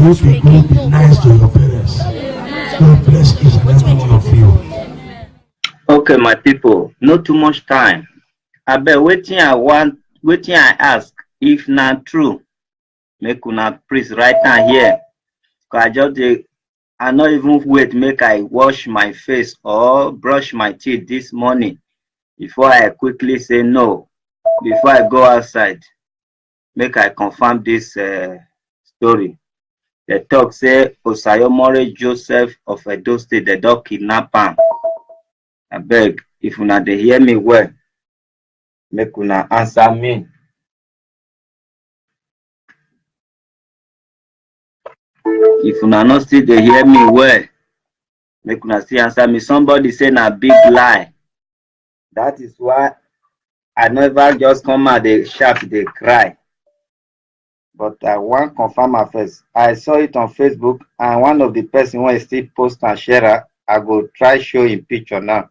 hope you go be nice to your parents. God bless each and every one of you. Okay, my people, not too much time. I bet waiting I ask if not true. Make una please right now here. Cause I not even wait make I wash my face or brush my teeth this morning before I quickly say no. Before I go outside, make I confirm this story. The talk say Osayomore Joseph of Edo State, the dog kidnap am. I beg, if una dey hear me well, make una answer me. If una no still dey hear me well, make una still answer me. Somebody say na big lie. That is why I never just come out dey shout, dey cry. But I wan confirm am first. I saw it on Facebook, and one of the person wey still post and share am, I go try show him picture now,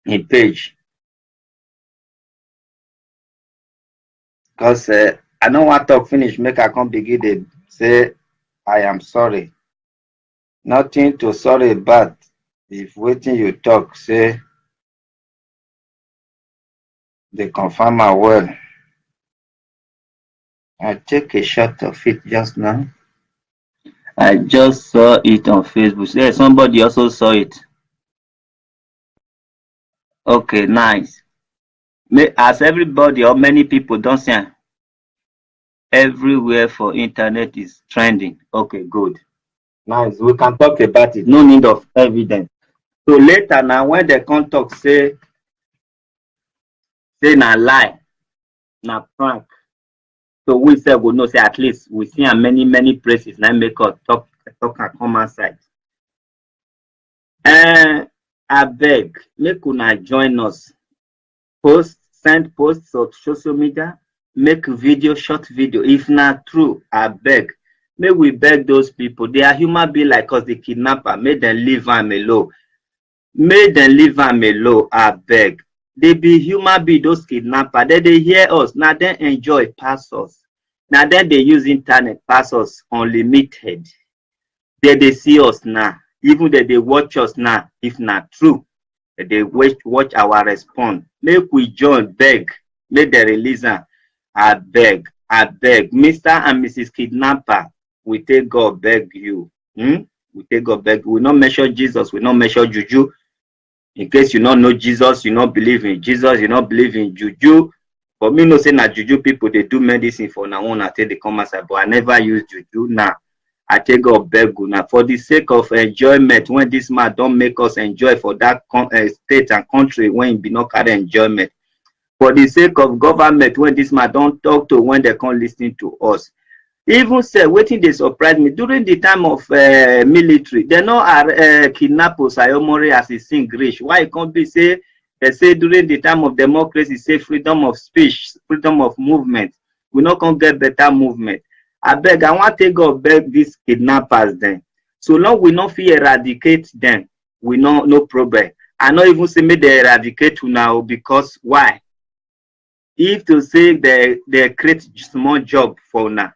him page. Because I no wan talk finish, make I come begin dey say I am sorry. Nothing to sorry about if wetin you talk say dey confirm am well. I take a shot of it just now. I just saw it on Facebook. Yeah, somebody also saw it. Okay, nice. As everybody or many people don't say, everywhere for internet is trending. Okay, good. Nice. We can talk about it. No need of evidence. So later now, when they come talk, say na lie, na prank. So we say we know say at least we see in many places now make us talk and come outside. I beg, make una join us. Send posts of social media, make video, short video. If not true, I beg. May we beg those people. They are human beings like us, the kidnapper. May them leave them alone. May them leave them alone, I beg. They be human beings, those kidnappers. They hear us. Now they enjoy pass us. Now then they use internet pass us unlimited. They see us now. Even they watch us now, if not true. They watch our response. Make we join, beg. Make they release them. I beg. Mr. and Mrs. Kidnapper, we take God beg you. We take God beg. We not measure Jesus. We not measure juju. In case you don't know Jesus, you not believe in Jesus, you not believe in juju. For me, no say na juju people they do medicine for now on. I take the come outside, but I never use juju now. I take God beg you now for the sake of enjoyment. When this man don't make us enjoy for that state and country, when he be not carry enjoyment. For the sake of government, when this man don't talk to, when they can't listen to us. Even say waiting they surprise me during the time of military. They know kidnap Osayomore as he sing English. Why it can't be say they say during the time of democracy, say freedom of speech, freedom of movement. We not gonna get better movement. I beg, I want to go beg these kidnappers then. So long we not feel eradicate them, we no problem. I not even say me they eradicate you now because why? If to say they create small job for now.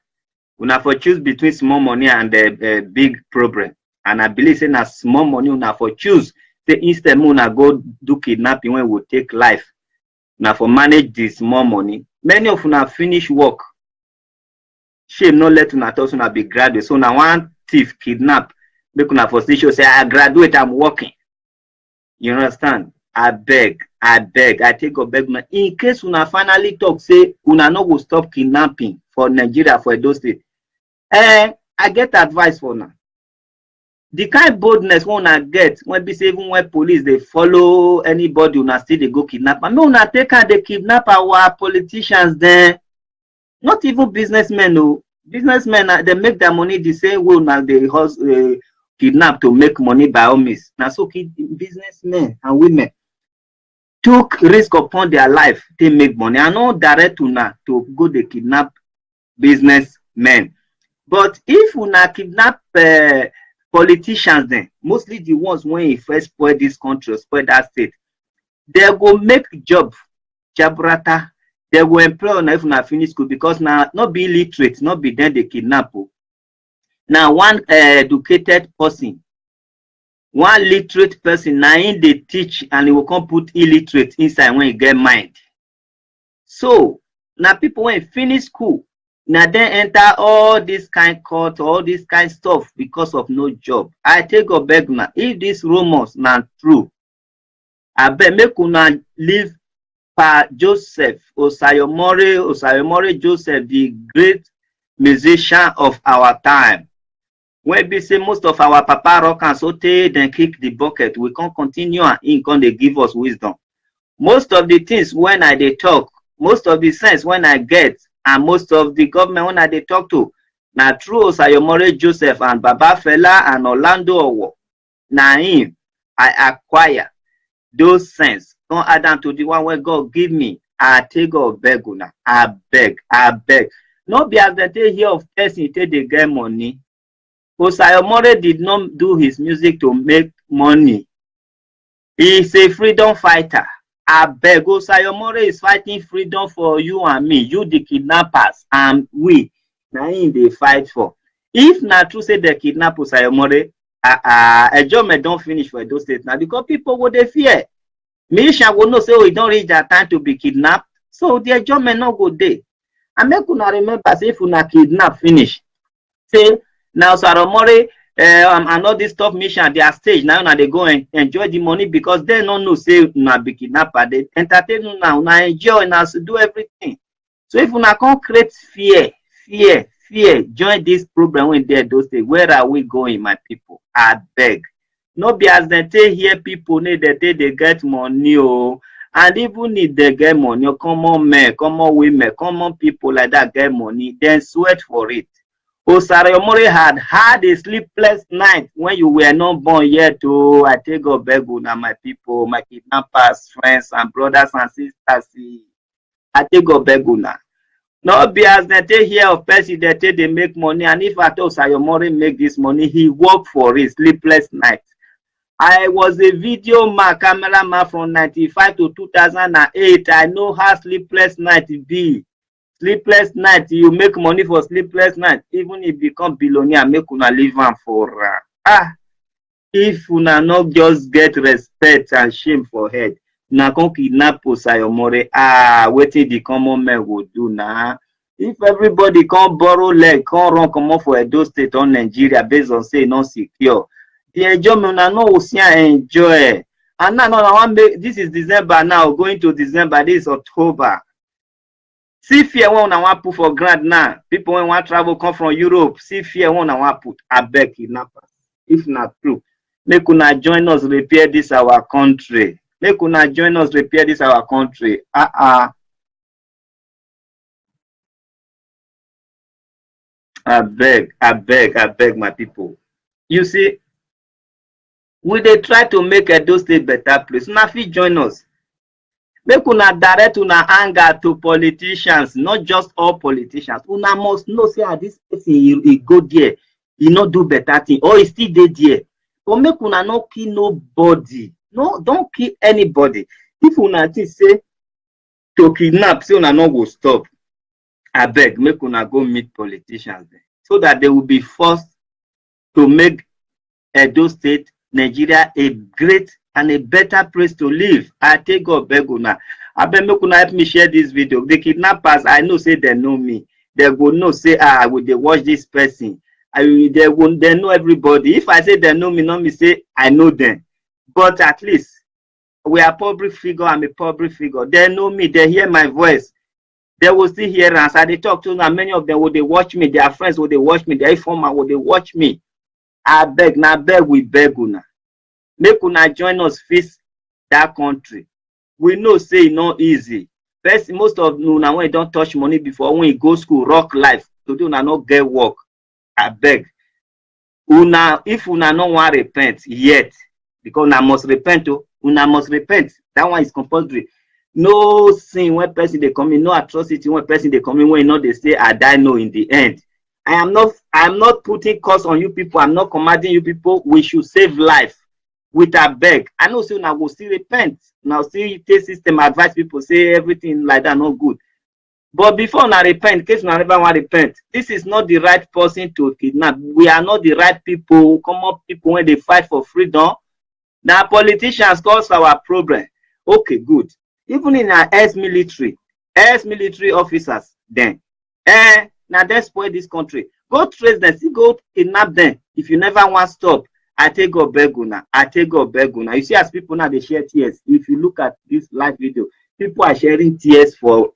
Una for choose between small money and the big problem. And I believe say na small money una for choose. Say instead una go do kidnapping when we take life. Una for manage the small money. Many of una finish work. Shame not let una thought una be graduate. So now one thief kidnap. Make una for station say I graduate, I'm working. You understand? I beg. I take a beg. In case una finally talk, say una no go stop kidnapping for Nigeria, for Edo State. I get advice for now. The kind of boldness when I get, when be say even when police they follow anybody, una still they go kidnap. I mean, una take they kidnap our politicians there. Not even businessmen, no. Businessmen they make their money the same way now they kidnap to make money by all means. Now so businessmen and women took risk upon their life, they make money. I know direct una to go they kidnap businessmen. But if una kidnap politicians then, mostly the ones when you first spoil this country, spoil that state, they go make job, jabrata, they will employ una if una finish school because now not be illiterate, not be then they kidnap. Now one educated person, one literate person, now in they teach and they will come put illiterate inside when you get mind. So now people when finish school, now then enter all this kind court, all this kind stuff because of no job. I take a beg now. If this rumors now true, I bet make una leave Pa Joseph Osayomore Joseph, the great musician of our time. When we say most of our papa rock and saute, then kick the bucket, we can't continue and he can they give us wisdom. Most of the things when I they talk, most of the sense when I get, and most of the government when I they talk to, now through Osayomore Joseph and Baba Fela and Orlando Owo, now him I acquire those sense. Don't add on to the one where God give me. I take God beg una. I beg. No be as they take here of person take they get money. Osayomore did not do his music to make money. He's a freedom fighter. I beg. Osayomore is fighting freedom for you and me, you the kidnappers, and we. Now him they fight for. If not true say they kidnap Osayomore, a job don't finish for those states now because people would they fear. Militia will not say, oh, it don't reach that time to be kidnapped. So their job may not go there. And make una remember, say, if una kidnap finish, say, now Osayomore and all this top mission, they are stage, now they go and enjoy the money because they don't know, say, una be kidnapper. They entertain una enjoy, una do everything. So if una can't create fear, join this program when they're those days. Where are we going, my people? I beg. No be as they take here people need they get money, oh, and even if they get money, common men, common women, common people like that get money, then sweat for it. Osayomore had a sleepless night when you were not born yet. Oh, I take God beg una, my people, my kidnappers, friends and brothers and sisters. I take God beg una. No be as they take here of person they take they make money, and if at all Osayomore make this money, he work for it, sleepless night. I was a video man, cameraman from 95 to 2008. I know how sleepless night be. Sleepless night, you make money for sleepless night. Even if you become billionaire, make una live on for if una not just get respect and shame for head, una can kidnap Osayomore. Waiting the common man will do now. If everybody can borrow leg, can run come off for Edo State or Nigeria based on say not secure. The enjoyment no will see enjoy. And now this is December now, going to December, this is October. See fear one I want put for grant now. People when want travel come from Europe, see fear one I want put. I beg kidnappers. If not true, make una join us repair this our country. Make una join us repair this our country. I beg my people. You see, we they try to make Edo State better place. Una fit join us. Make una direct una anger to politicians, not just all politicians. Una must know say this person he go there, he not do better thing, or he still there. But make una not kill nobody. No, don't kill anybody. If una think say to kidnap, say una no go stop. I beg, make una go meet politicians there, so that they will be forced to make Edo State, Nigeria a great and a better place to live. I take God beg una. I beg make una help me share this video. The kidnappers, I know say they know me. They will know say will they watch this person. They know everybody. If I say they know me, not me say I know them. But at least we are public figure. I'm a public figure. They know me. They hear my voice. They will still hear us. I they talk to them. Many of them will they watch me. Their friends will they watch me. Their informer will they watch me. I beg, now beg, we beg una. Make una join us face that country. We know say it's not easy. First, most of una when you don't touch money before, when you go school, rock life, today una not get work. I beg. Una, if una no want repent yet, because una must repent, una must repent. That one is compulsory. No sin when person they come in, no atrocity when person they come in, when you know they say I die no in the end. I'm not putting curse on you people. I'm not commanding you people. We should save life with a beg. I know so now we'll still repent. Now still take system advise people say everything like that not good. But before una repent, in case una never want repent, this is not the right person to kidnap. We are not the right people, common people when they fight for freedom. Now politicians cause our problem. Okay, good. Even in our ex-military officers, then, now they spoil this country. Go trace them, see, go kidnap them. If you never want stop, I take go beguna. You see, as people now they share tears. If you look at this live video, people are sharing tears for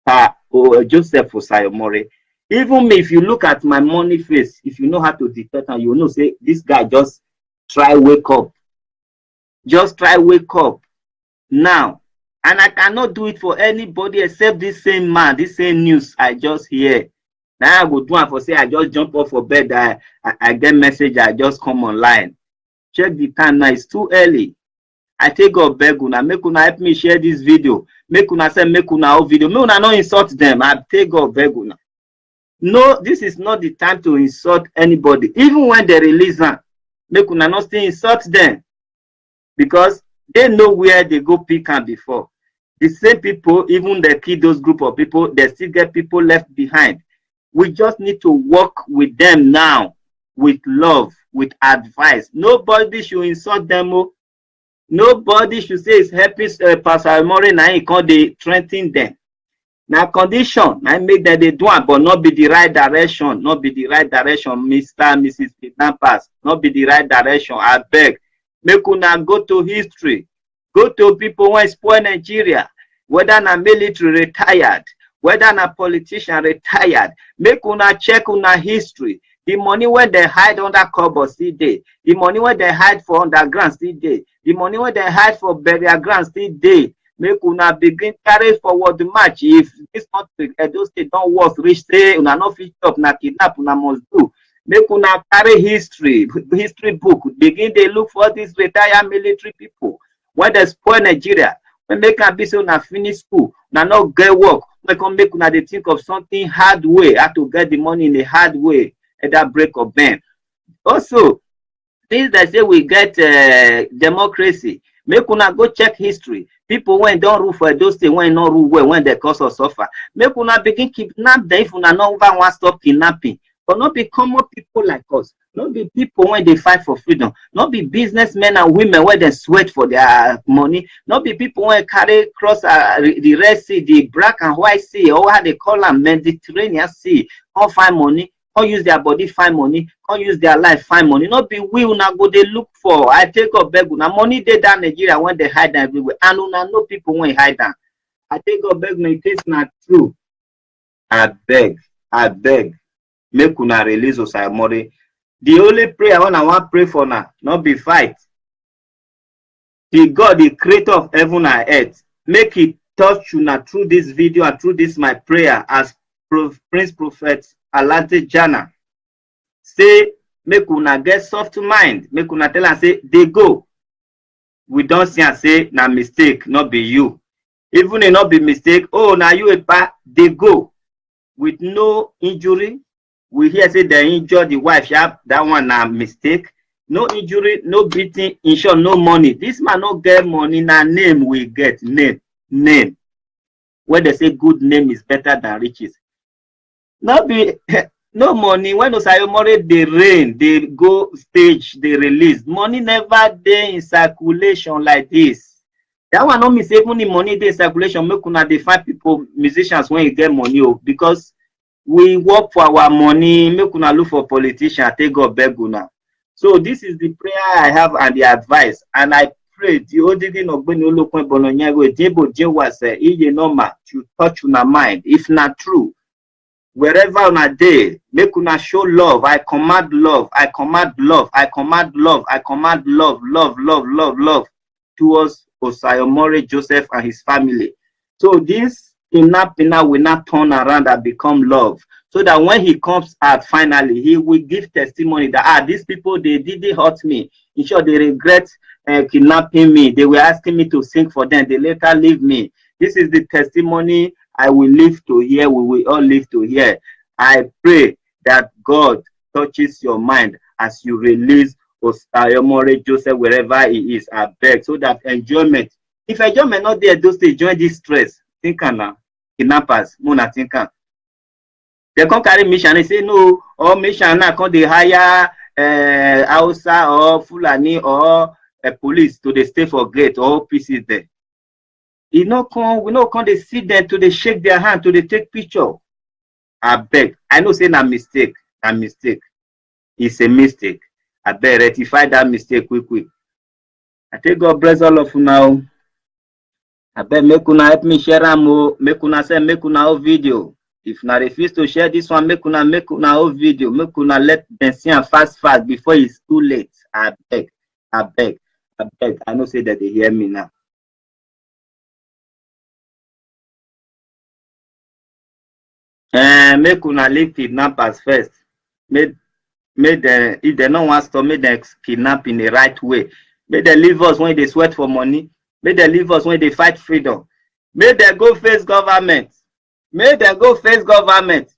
Joseph Osayomore. Even me, if you look at my money face, if you know how to detect, and you know, say this guy just try wake up. Just try wake up now. And I cannot do it for anybody except this same man, this same news I just hear. Now I go do it for say I just jump off for bed, I get message, I just come online. Check the time now, it's too early. I take up beg una, make una help me share this video. Make una send make una whole video. Make una not insult them. I take up beg una. No, this is not the time to insult anybody. Even when they release them, make una not still insult them. Because they know where they go pick and before. The same people, even they kill those group of people, they still get people left behind. We just need to work with them now, with love, with advice. Nobody should insult them. Nobody should say it's helping Pastor Amore now he can't they strengthen them. Now condition, I make that they do it, but not be the right direction. Not be the right direction, Mr. and Mrs. Kidnappers. Not be the right direction. I beg. Make una go to history. Go to people who spoil Nigeria. Whether na military retired, whether na politician retired. Make una check una history. The money when they hide under cupboard still dey. The money when they hide for underground still dey. The money when they hide for burial ground still dey. Make una begin carry forward the match. If this country, Edo State don't work, reach say una no fit up, na kidnap, una must do. Make una carry history book. Begin they look for these retired military people. When they spoil Nigeria, when they can be say una finish school, una not get work. When come make una they think of something hard way, how to get the money in a hard way. At that break of them. Also, things that say we get democracy, make una go check history. People when don't rule for those things, when not rule well, when they cause us suffer. Make una begin kidnap them if una not even want stop kidnapping. But not be common people like us. Not be people when they fight for freedom. Not be businessmen and women when they sweat for their money. Not be people when carry cross the Red Sea, the Black and White Sea, or how they call them Mediterranean Sea, all find money. Can't use their body, find money. Can't use their life, find money. Not be we una go they look for. I take up beg una money they down Nigeria when they hide them everywhere. And una know people when hide them. I take up beg me, it's not true. I beg. Make una release Osayomore. The only prayer I want to pray for now, not be fight. The God, the creator of heaven and earth, make it touch una through this video and through this my prayer as Prince Prophet Alante Jana. Say, make una get soft mind. Make una tell and say, they go. We don't see and say, na mistake, not be you. Even if not be mistake, oh, now you a pa, they go. With no injury. We hear say they injure the wife, yeah, that one na mistake. No injury, no beating, in short, no money. This man not get money, na name we get, name. Where they say good name is better than riches. Not be no money. When Osayomore they reign, they go stage, they release. Money never dey in circulation like this. That one not mean even the money dey in circulation. Make una dey find people, musicians when you get money, because we work for our money. Make una look for politicians. Take God beg una. So this is the prayer I have and the advice, and I pray the Odidi Ogbeni Olokun Bolonyago Debo Jewase iye normal to touch una mind. If not true, wherever una dey, make una show love. I command love. I command love. I command love. I command love. Love towards Osayomore Joseph and his family. So this kidnapping will not turn around and become love. So that when he comes out finally, he will give testimony that these people, they didn't hurt me. In short, they regret kidnapping me. They were asking me to sing for them. They later leave me. This is the testimony I will live to hear. We will all live to hear. I pray that God touches your mind as you release Osayomore Joseph wherever he is. I beg, so that enjoyment. If enjoyment not there, those days join this stress. Think now. kidnappers. Mona think they come carry mission. They say no, or mission now come they hire Hausa or Fulani or police to they stay for gate or pieces there. We no come they sit there to they shake their hand to they take picture. I beg. I know say na mistake. A mistake. It's a mistake. I beg rectify that mistake quick. I take God bless all of you now. I beg make una help me share am, make una send make una whole video. If una refuse to share this one, make una whole video. Make una let them see am fast before it's too late. I beg. I know say that they hear me now. Make una leave kidnappers first. Make them, if they don't want to, make them kidnap in the right way. Make them leave us when they sweat for money. Make them leave us when they fight freedom. Make them go face government. Make them go face government.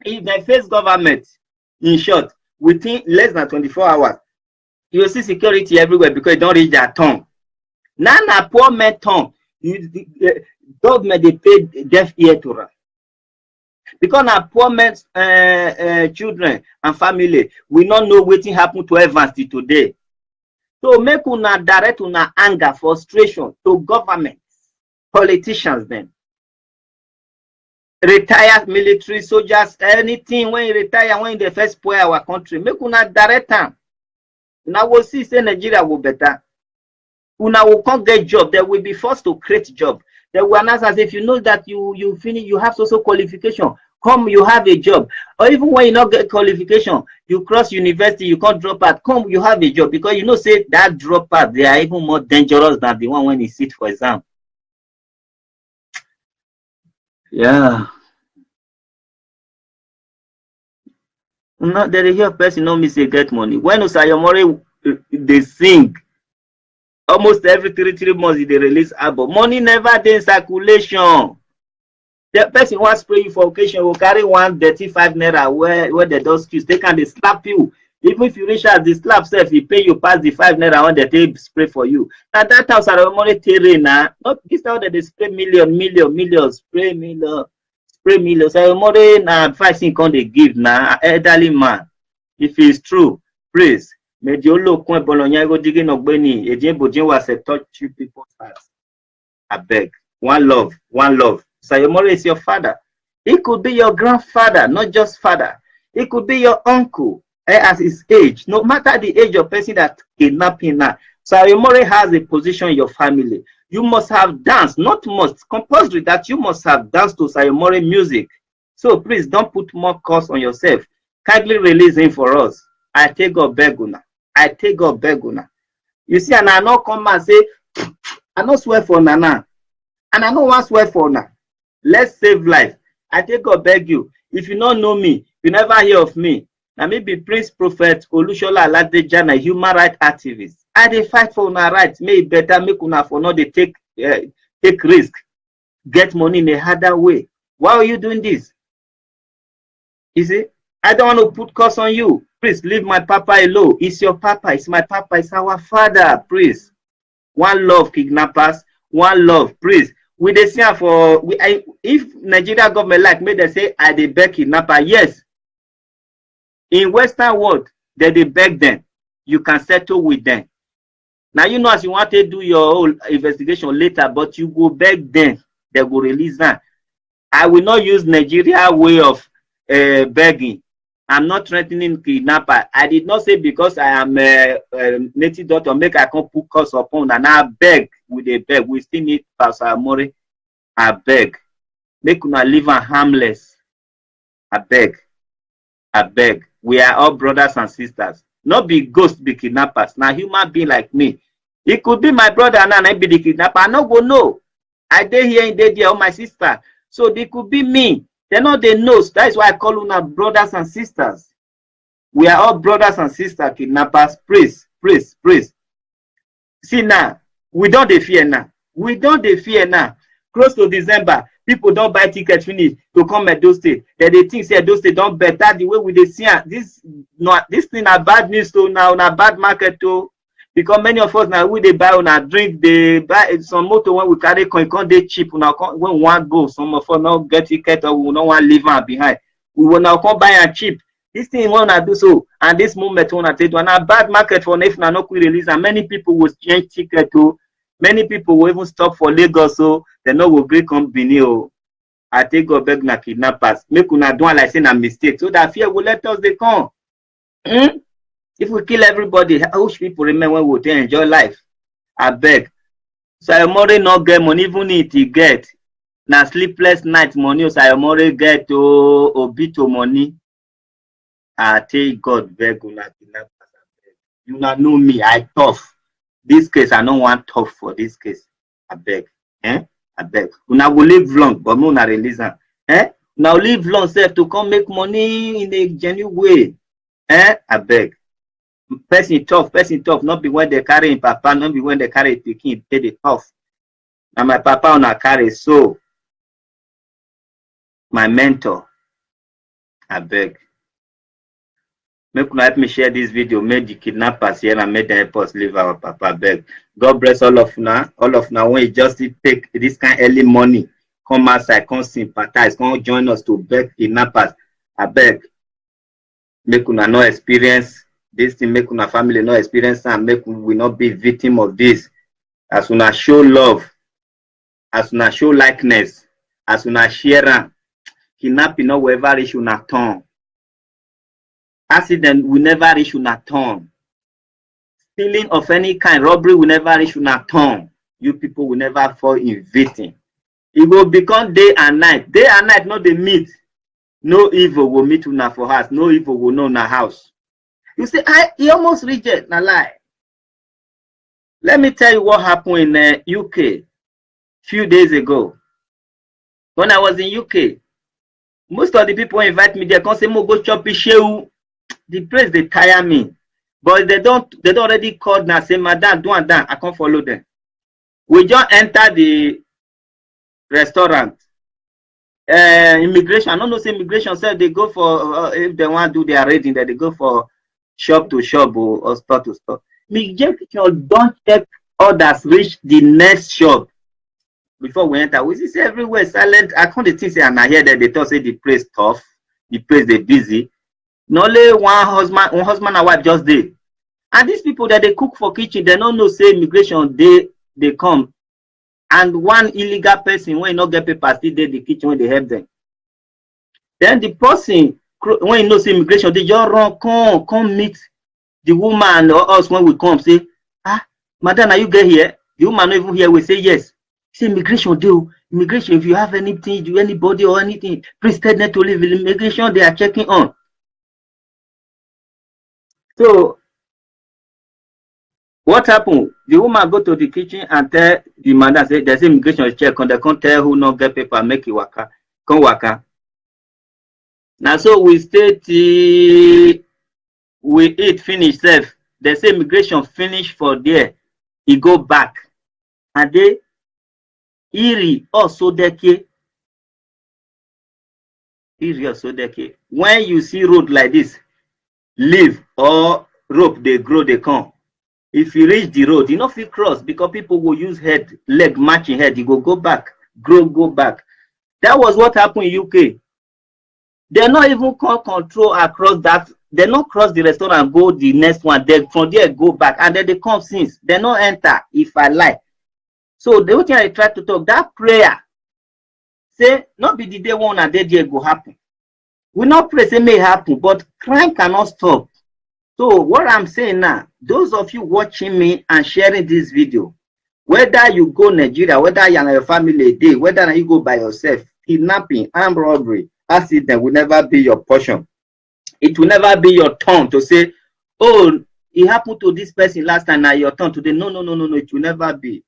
If they face government, in short, within less than 24 hours, you will see security everywhere because it don't reach their tongue. Now, na poor man tongue. Government they pay deaf ear to us. Because na poor men's children and family, we not know what happened to Evans till today. So make una direct una anger, frustration to government, politicians then. Retired military soldiers, anything when you retire, when they first spoil our country, make una direct them. Una will see say Nigeria will better. Una will can't get job, they will be forced to create job. They will announce as if you know that you finish, you have social qualification. Come, you have a job. Or even when you not get qualification, you cross university, you can't drop out. Come, you have a job because you know say that drop out, they are even more dangerous than the one when you sit for exam. Yeah. No, they hear person no miss get money. When Osayomore they sing. Almost every 3 months they release album. Money never dey in circulation. The person who spray you for occasion will carry 135 naira where they don't excuse. They can slap you. Even if you reach out the slap self, he pay you past the 5 naira when they spray for you. Now that house are money terrain now. Not this how they spray million, spray million. So money na advice in can they give now elderly man. If it's true, please. Mediolo coin Bologna go digging Ogbeni, Ejen Bojin was a touch you people's hearts. I beg. One love. Sayomore is your father. It could be your grandfather, not just father. It could be your uncle as his age. No matter the age of person that kidnapping now. Sayomore has a position in your family. You must have danced, not must, compulsory that you must have danced to Sayomore music. So please don't put more cost on yourself. Kindly release him for us. I take God beguna. You see, and I not come and say, I not swear for Nana. And I don't want to swear for now. Let's save life. I take God beg you. If you don't know me, you never hear of me. Now maybe Prince Prophet Olushola Aladejana, human rights activist. I dey fight for una rights. May it better make una for not they take risk, get money in a harder way. Why are you doing this? You see, I don't want to put curse on you. Please leave my papa alone. It's your papa. It's my papa. It's our father. Please. One love, kidnappers. One love. Please. We dey see for if Nigeria government like me, they say I dey beg kidnapper. Yes. In Western world, they beg them. You can settle with them. Now you know as you want to do your whole investigation later, but you go beg them. They will release them. I will not use Nigeria way of begging. I'm not threatening kidnapper. I did not say because I am a native doctor, make I come put curse upon and I beg with a beg. We still need Pastor Amore. I beg. Make una live and harmless. I beg. We are all brothers and sisters. Not be ghosts, be kidnappers. Now human being like me. It could be my brother and I be the kidnapper. I no go know. I dey here and dey there, or my sister. So they could be me. They know they know. That is why I call una brothers and sisters. We are all brothers and sisters, kidnappers. Praise. See now, we don't dey fear now. Close to December, people don't buy tickets finish to come at those states. They think say those states don't better the way we dey see this thing are bad news to now, na bad market to. Because many of us now we they buy on a drink, they buy some motor when we carry coin, they cheap. Now when we want go, some of us not get ticket or we don't want leave am behind. We will now come buy and cheap. This thing wanna do so, and this moment wanna take one a bad market for if na no quick release, and many people will change ticket to. Many people will even stop for Lagos, so they no will great company. Oh, I take go beg na kidnappers. Make una do like saying a mistake, so that fear will let us they come. If we kill everybody, how should people remember when we enjoy life? I beg. So I more not get money, even if he get. Now sleepless night money, so I more get to bit of money. I tell God, beg una kidnappers. You not know me, I tough. This case, I don't want tough for this case. I beg. I beg. Una will live long, but no na release am. Now live long self to come make money in a genuine way. I beg. Person tough, not be when they carry in papa, not be when they carry pikin, they the tough. And my papa on a carry, so my mentor, I beg. Make una help me share this video, make the kidnappers here and make them help us leave our papa, beg. God bless all of now when you just take this kind of early money, come outside, come sympathize, come join us to beg kidnappers. I beg. Make una no experience this thing, make una family no experience and make we not be victim of this. As una show love, as una show likeness, as una share, kidnapping no will ever reach una tongue. Accident will never reach una tongue. Stealing of any kind, robbery will never reach una tongue. You people will never fall in victim. It will become day and night. Day and night, not the meet. No evil will meet una for house. No evil will know una house. You say, he almost reject na lie. Let me tell you what happened in UK few days ago. When I was in UK, most of the people invite me there, come say, "Mo go chop ishewu." The place they tire me, but they don't already call now. Say, "Madam, do and that." I can't follow them. We just enter the restaurant. Immigration. I don't know. Say immigration said they go for if they want to do their raiding, that they go for shop to shop or store to store. Immigration don't check others reach the next shop before we enter. We see everywhere silent. I can't think say and I hear that they talk say the place tough, the place they busy. Not only one husband and wife just did. And these people that they cook for kitchen, they don't know say immigration they come. And one illegal person when not get papers still dey the kitchen when they help them. Then the person when you know say immigration, they just run come meet the woman or us when we come say, "Madam, are you get here?" The woman not even here. We say yes. Say immigration do immigration. If you have anything, do anybody or anything, please tell them to leave. Immigration they are checking on. So what happened? The woman go to the kitchen and tell the madam say there's immigration check on. They can't tell who not get paper, make it waka, come waka. Now so we stay till we eat finish self. They say immigration finish for there. He go back. And they Iri also deke. When you see road like this, leave or rope they grow, they come. If you reach the road, you know if you cross because people will use head, leg matching head, you go back, go back. That was what happened in UK. They're not even control across that. They not cross the restaurant and go the next one. They from there go back and then they come since. They not enter if I like. So the only thing I try to talk that prayer. Say not be the day one and the day go happen. We not pray say may happen, but crime cannot stop. So what I'm saying now, those of you watching me and sharing this video, whether you go Nigeria, whether you and your family day, whether you go by yourself, kidnapping, armed robbery, accident will never be your portion. It will never be your turn to say, "Oh, it happened to this person last time, now your turn today." No. It will never be.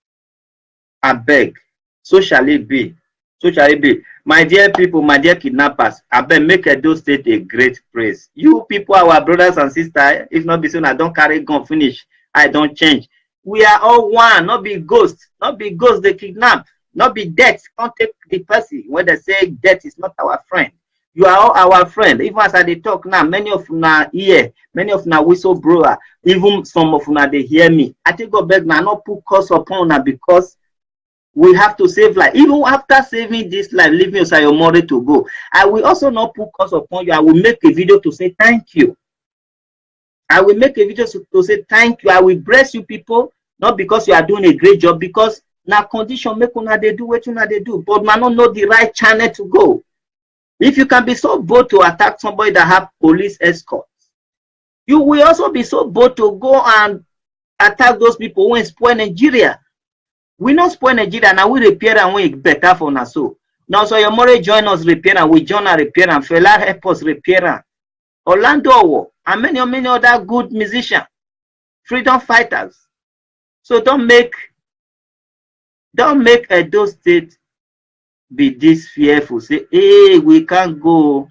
I beg. So shall it be. So shall it be. My dear people, my dear kidnappers, I beg make Edo State a great praise. You people, our brothers and sisters, if not be so, I don't carry gun finish. I don't change. We are all one, not be ghosts. Not be ghosts they kidnap. Not be death. Can't take the person when they say death is not our friend. You are all our friend. Even as I dey talk now, many of una here, many of una whistleblower, even some of una they hear me. I think God beg now not put curse upon una because we have to save life. Even after saving this life, leaving Osayomore to go, I will also not put curse upon you. I will make a video to say thank you. I will make a video to say thank you. I will bless you people, not because you are doing a great job, because now condition make una they do what una they do, but man don't know the right channel to go. If you can be so bold to attack somebody that have police escorts, you will also be so bold to go and attack those people who spoil Nigeria. We not spoil Nigeria, now we repair and we better for us. So now Osayomore join us repair and we join our repair and Fela help us repair. Orlando and many other good musicians, freedom fighters. So don't make Edo State be this fearful. Say, hey, we can't go.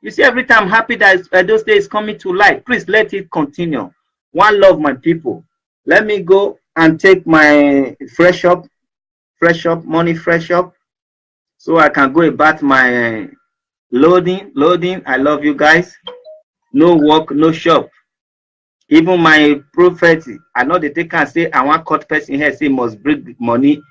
You see, every time I'm happy that Edo State is coming to light. Please let it continue. One love, my people. Let me go and take my fresh up, money fresh up, so I can go about my loading. I love you guys. No work, no shop. Even my prophecy, I know they take and say, I want cut person here, say must bring money.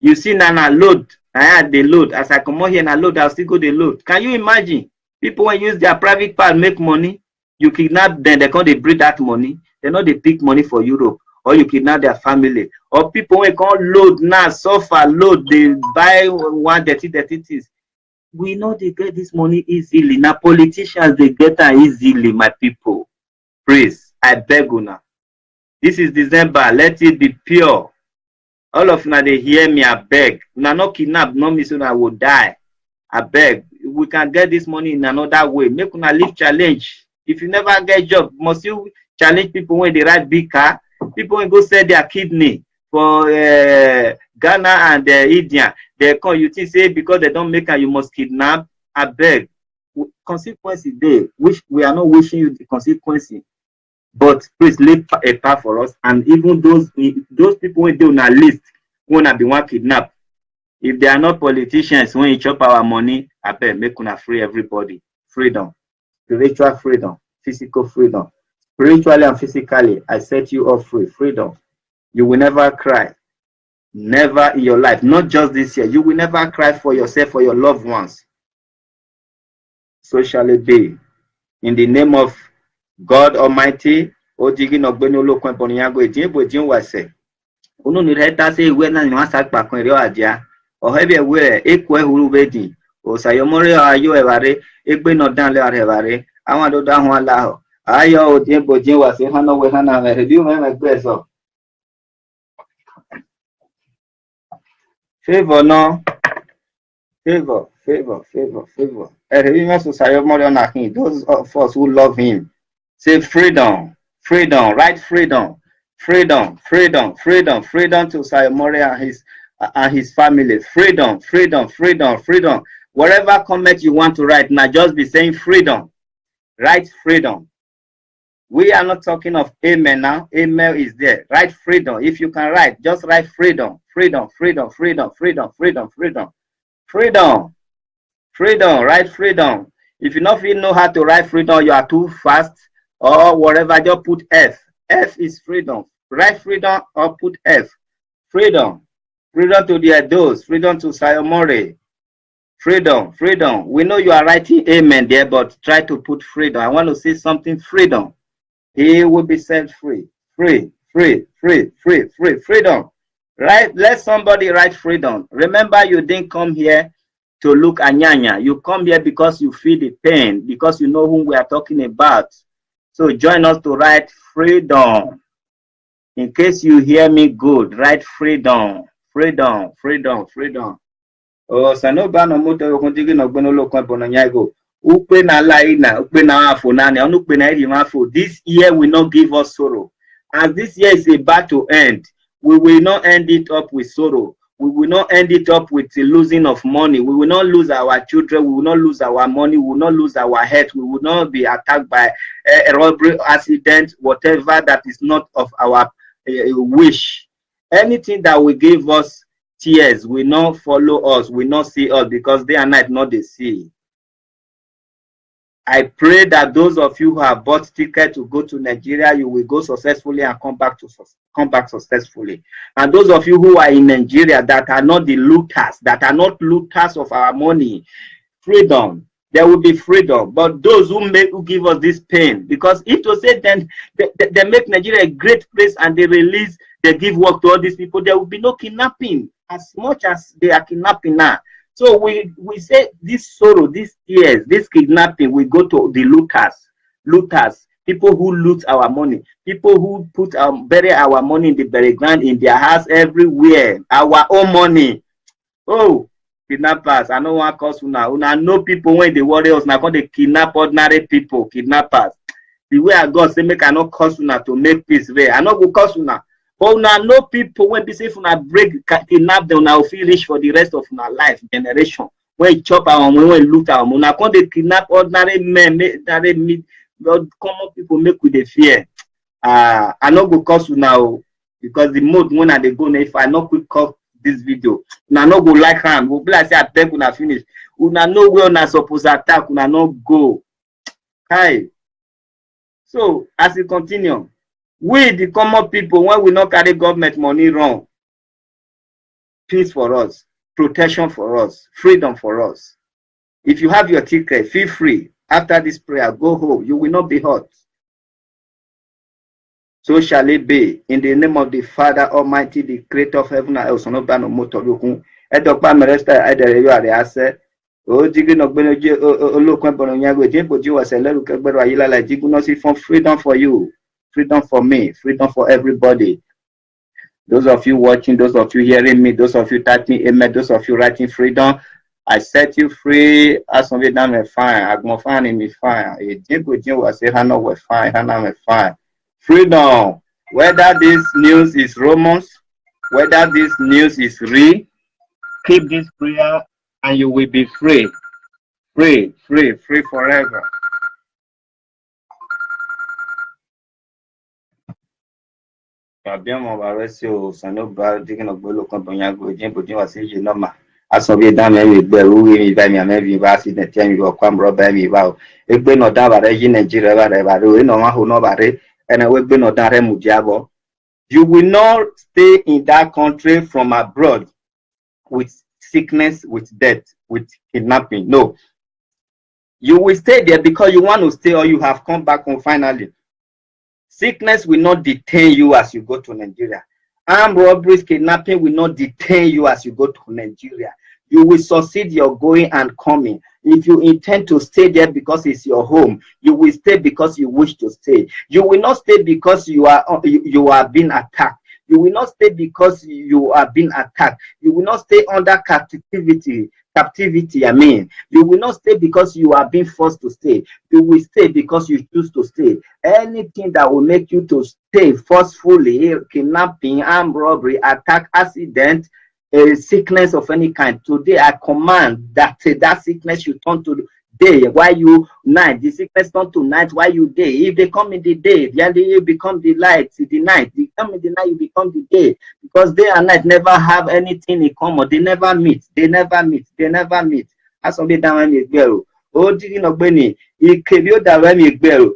You see now, load. I had the load. As I come out here and I load, I'll still go the load. Can you imagine? People when use their private part make money, you kidnap them, they can't they bring that money. They know they pick money for Europe, or you kidnap their family. Or people when can't load now, suffer, load, they buy one dirty things. We know they get this money easily. Now politicians they get it easily, my people. Please, I beg you now. This is December. Let it be pure. All of now they hear me, I beg. Now not kidnap, no me so I will die. I beg. We can get this money in another way. Make una live challenge. If you never get job, must you challenge people when they ride big car? People when go sell their kidney for Ghana and India. They come, you think say because they don't make and you must kidnap. I beg. Consequences there, which we are not wishing you the consequences. But please leave a path for us, and even those people when they on our list wanna be one kidnap. If they are not politicians, when you chop our money, I bet make una free everybody. Freedom, spiritual freedom, physical freedom, spiritually and physically. I set you all free. Freedom. You will never cry, never in your life. Not just this year. You will never cry for yourself or your loved ones. So shall it be. In the name of God Almighty, Ojigi no gbenu olokun eboniyago ejinbo ejinwase. Unu ni reta se iwe na nwa sakpa kan ere aja. Ohebi ewe ekwe huru beji. Osayomore ayo eware egbe no dan le are eware. Awon adodo ahun alaho. Ayo ojinbo ejinwase hano we hana mere bi me megbe so. Favor no. Favor. Erebi me Osayomore onakin. Those of us who love him. Say freedom, right? Freedom to Osayomore and his family. Freedom. Whatever comment you want to write, now just be saying freedom, right? Freedom. We are not talking of amen now. Amen is there, right? Freedom. If you can write, just write freedom, right? Freedom. If you not know how to write freedom, you are too fast. Or whatever, just put F. F is freedom. Write freedom or put F. Freedom. Freedom to the adults. Freedom to Osayomore. Freedom. We know you are writing amen there, but try to put freedom. I want to say something. Freedom. He will be set free. Freedom. Right? Let somebody write freedom. Remember, you didn't come here to look anyanya. You come here because you feel the pain, because you know whom we are talking about. So join us to write freedom. In case you hear me good, write freedom. Oh, sanoba no moto kontigi no gbono lokon bononyago. Ukpe na laina, ukpe na afonani, onukpe na edimafo. This year will not give us sorrow. As this year is about to end, we will not end it up with sorrow. We will not end it up with the losing of money. We will not lose our children. We will not lose our money. We will not lose our health. We will not be attacked by a robbery, accident, whatever that is not of our wish. Anything that will give us tears will not follow us, will not see us, because day and night not they see. I pray that those of you who have bought ticket to go to Nigeria, you will go successfully and come back successfully. And those of you who are in Nigeria that are not the looters, of our money, freedom. There will be freedom. But those who give us this pain, because if to say then they make Nigeria a great place and they give work to all these people, there will be no kidnapping as much as they are kidnapping now. So we say this sorrow, these tears, this kidnapping will go to the looters, people who loot our money, people who bury our money in the burial ground, in their house, everywhere, our own money. Oh, kidnappers, I know one cause una know people when they worry us, now they kidnap ordinary people, kidnappers. The way I God say make I not cause una to make peace way. I not go cause una. But una know people when be say if una break kidnap them, una will feel rich for the rest of una life generation. When chop our money, when loot our money, now they kidnap ordinary men, ordinary common people make with the fear. I not go cause una because the mode when I they go now, if I not quick cut this video, una no go like am. Go be like say I beg una finish. Una know where una suppose attack, una no go. Hi. So as we continue, we the common people, when we not carry government money wrong, peace for us, protection for us, freedom for us. If you have your ticket, feel free. After this prayer, go home. You will not be hurt. So shall it be, in the name of the Father Almighty, the Creator of heaven and earth. No ban motor yokun. Edokpa meresta edere yo are ase. O jigi no gbenoje olokun bononyago jeboji waseleru kegbero ayila la jigu no see from freedom for you. Freedom for me, freedom for everybody. Those of you watching, those of you hearing me, those of you typing amen, those of you writing freedom, I set you free. As on Vietnam me fine, Agmo fine in me fine. A jingo jin was say Hana we fine, Hana me fine. Freedom. Whether this news is Romans, whether this news is real, keep this prayer and you will be free. Free, free, free forever. Bien mon barresi o sano ba dikin ogbolo kan bonya go jin bodin wa si je normal aso bi dan me gbe ruwi mi ba mi amevi ba si net yan yo kwam ro ba mi ba o egbe no dan ba re yi Nigeria ba re ba re no ma ho no ba re ene we gbe no dan re mu diabo. You will not stay in that country from abroad with sickness, with death, with kidnapping. No. You will stay there because you want to stay or you have come back home finally. Sickness will not detain you as you go to Nigeria. Armed robberies, kidnapping will not detain you as you go to Nigeria. You will succeed your going and coming. If you intend to stay there because it's your home, you will stay because you wish to stay. You will not stay because you are being attacked. You will not stay because you are being attacked. You will not stay under captivity. You will not stay because you are being forced to stay. You will stay because you choose to stay. Anything that will make you to stay forcefully, kidnapping, armed robbery, attack, accident, a sickness of any kind, today I command that that sickness you turn to day while you night, the sickness turn to night while you day. If they come in the day, then they become the light, the night. They come in the night, you become the day. Because day and night never have anything in common. They never meet. They never meet. They never meet. As somebody down me girl. Oh, did not Benny? He came you down me girl.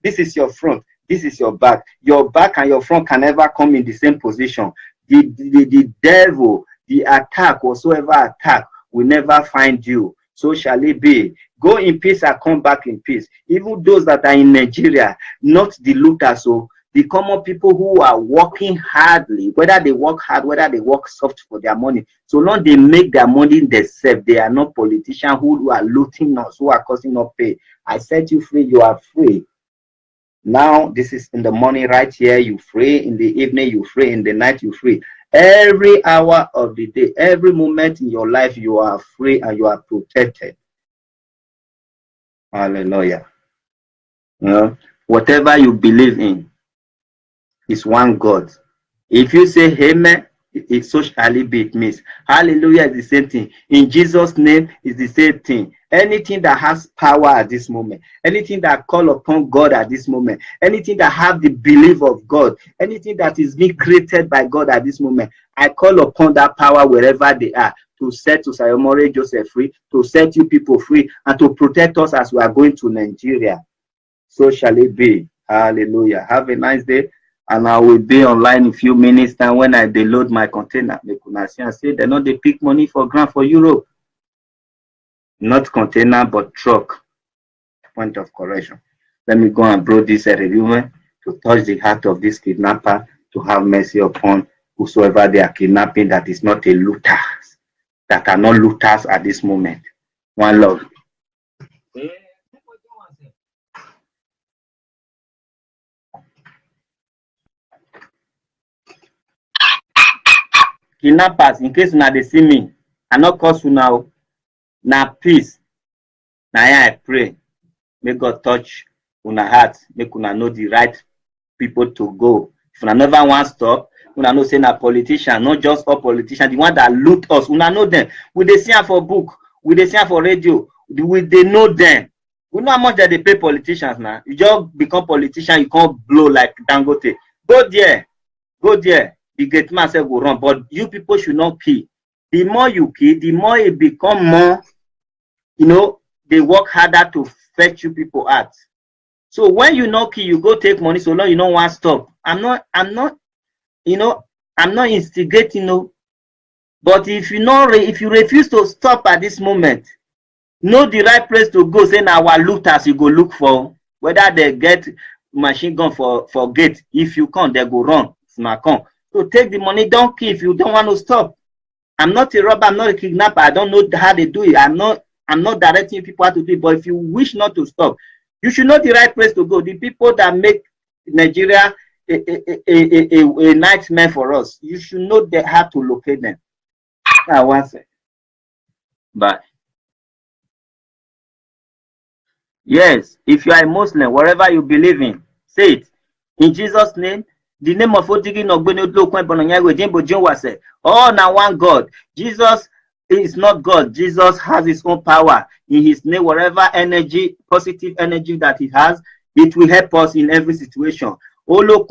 This is your front. This is your back. Your back and your front can never come in the same position. The devil, the attack, whatsoever attack, will never find you. So shall it be. Go in peace and come back in peace. Even those that are in Nigeria, not the looters, so the common people who are working hardly, whether they work hard, whether they work soft for their money, so long they make their money themselves. They are not politicians who are looting us, who are causing us pain. I set you free, you are free. Now, this is in the morning right here, you free. In the evening, you free. In the night, you free. Every hour of the day, every moment in your life, you are free and you are protected. Hallelujah. You know, whatever you believe in is one God. If you say amen, So shall it be, it means. Hallelujah is the same thing. In Jesus' name is the same thing. Anything that has power at this moment, anything that call upon God at this moment, anything that have the belief of God, anything that is being created by God at this moment, I call upon that power wherever they are to set to Sayomore Joseph free, to set you people free, and to protect us as we are going to Nigeria. So shall it be. Hallelujah. Have a nice day. And I will be online in a few minutes time when I download my container. Make una see and say they know they pick money for grant for Europe. Not container, but truck. Point of correction. Let me go and blow this review to touch the heart of this kidnapper, to have mercy upon whosoever they are kidnapping that is not a looter, that are not looters at this moment. One love. Kidnappers, in case now they see me, I not cause you now. Now peace. Now I pray. May God touch una heart. Make una know the right people to go. If una never want stop, una know say na politician, not just all politicians, the one that loot us. Una know them. We dey see am for book, we dey see am for radio, we dey know them. We know how much that they pay politicians now. You just become politician, you can't blow like Dangote. Go there. Go there. The gate man said go run, but you people should not kill. The more you kill, the more it become more, you know, they work harder to fetch you people out. So when you not kill, you go take money so long you don't want to stop. I'm not, you know, I'm not instigating, you know, but if you refuse to stop at this moment, know the right place to go, say now our looters you go look for, whether they get machine gun for gate. If you can't, they go run. It's not come. So take the money, don't kill if you don't want to stop. I'm not a robber, I'm not a kidnapper, I don't know how they do it. I'm not directing people how to do it, but if you wish not to stop, you should know the right place to go. The people that make Nigeria a nightmare for us, you should know how to locate them. I want to say. But yes, if you are a Muslim, wherever you believe in, say it. In Jesus' name, the name of Otigi oh, now one God. Jesus is not God. Jesus has his own power. In his name, whatever energy, positive energy that he has, it will help us in every situation. Whatever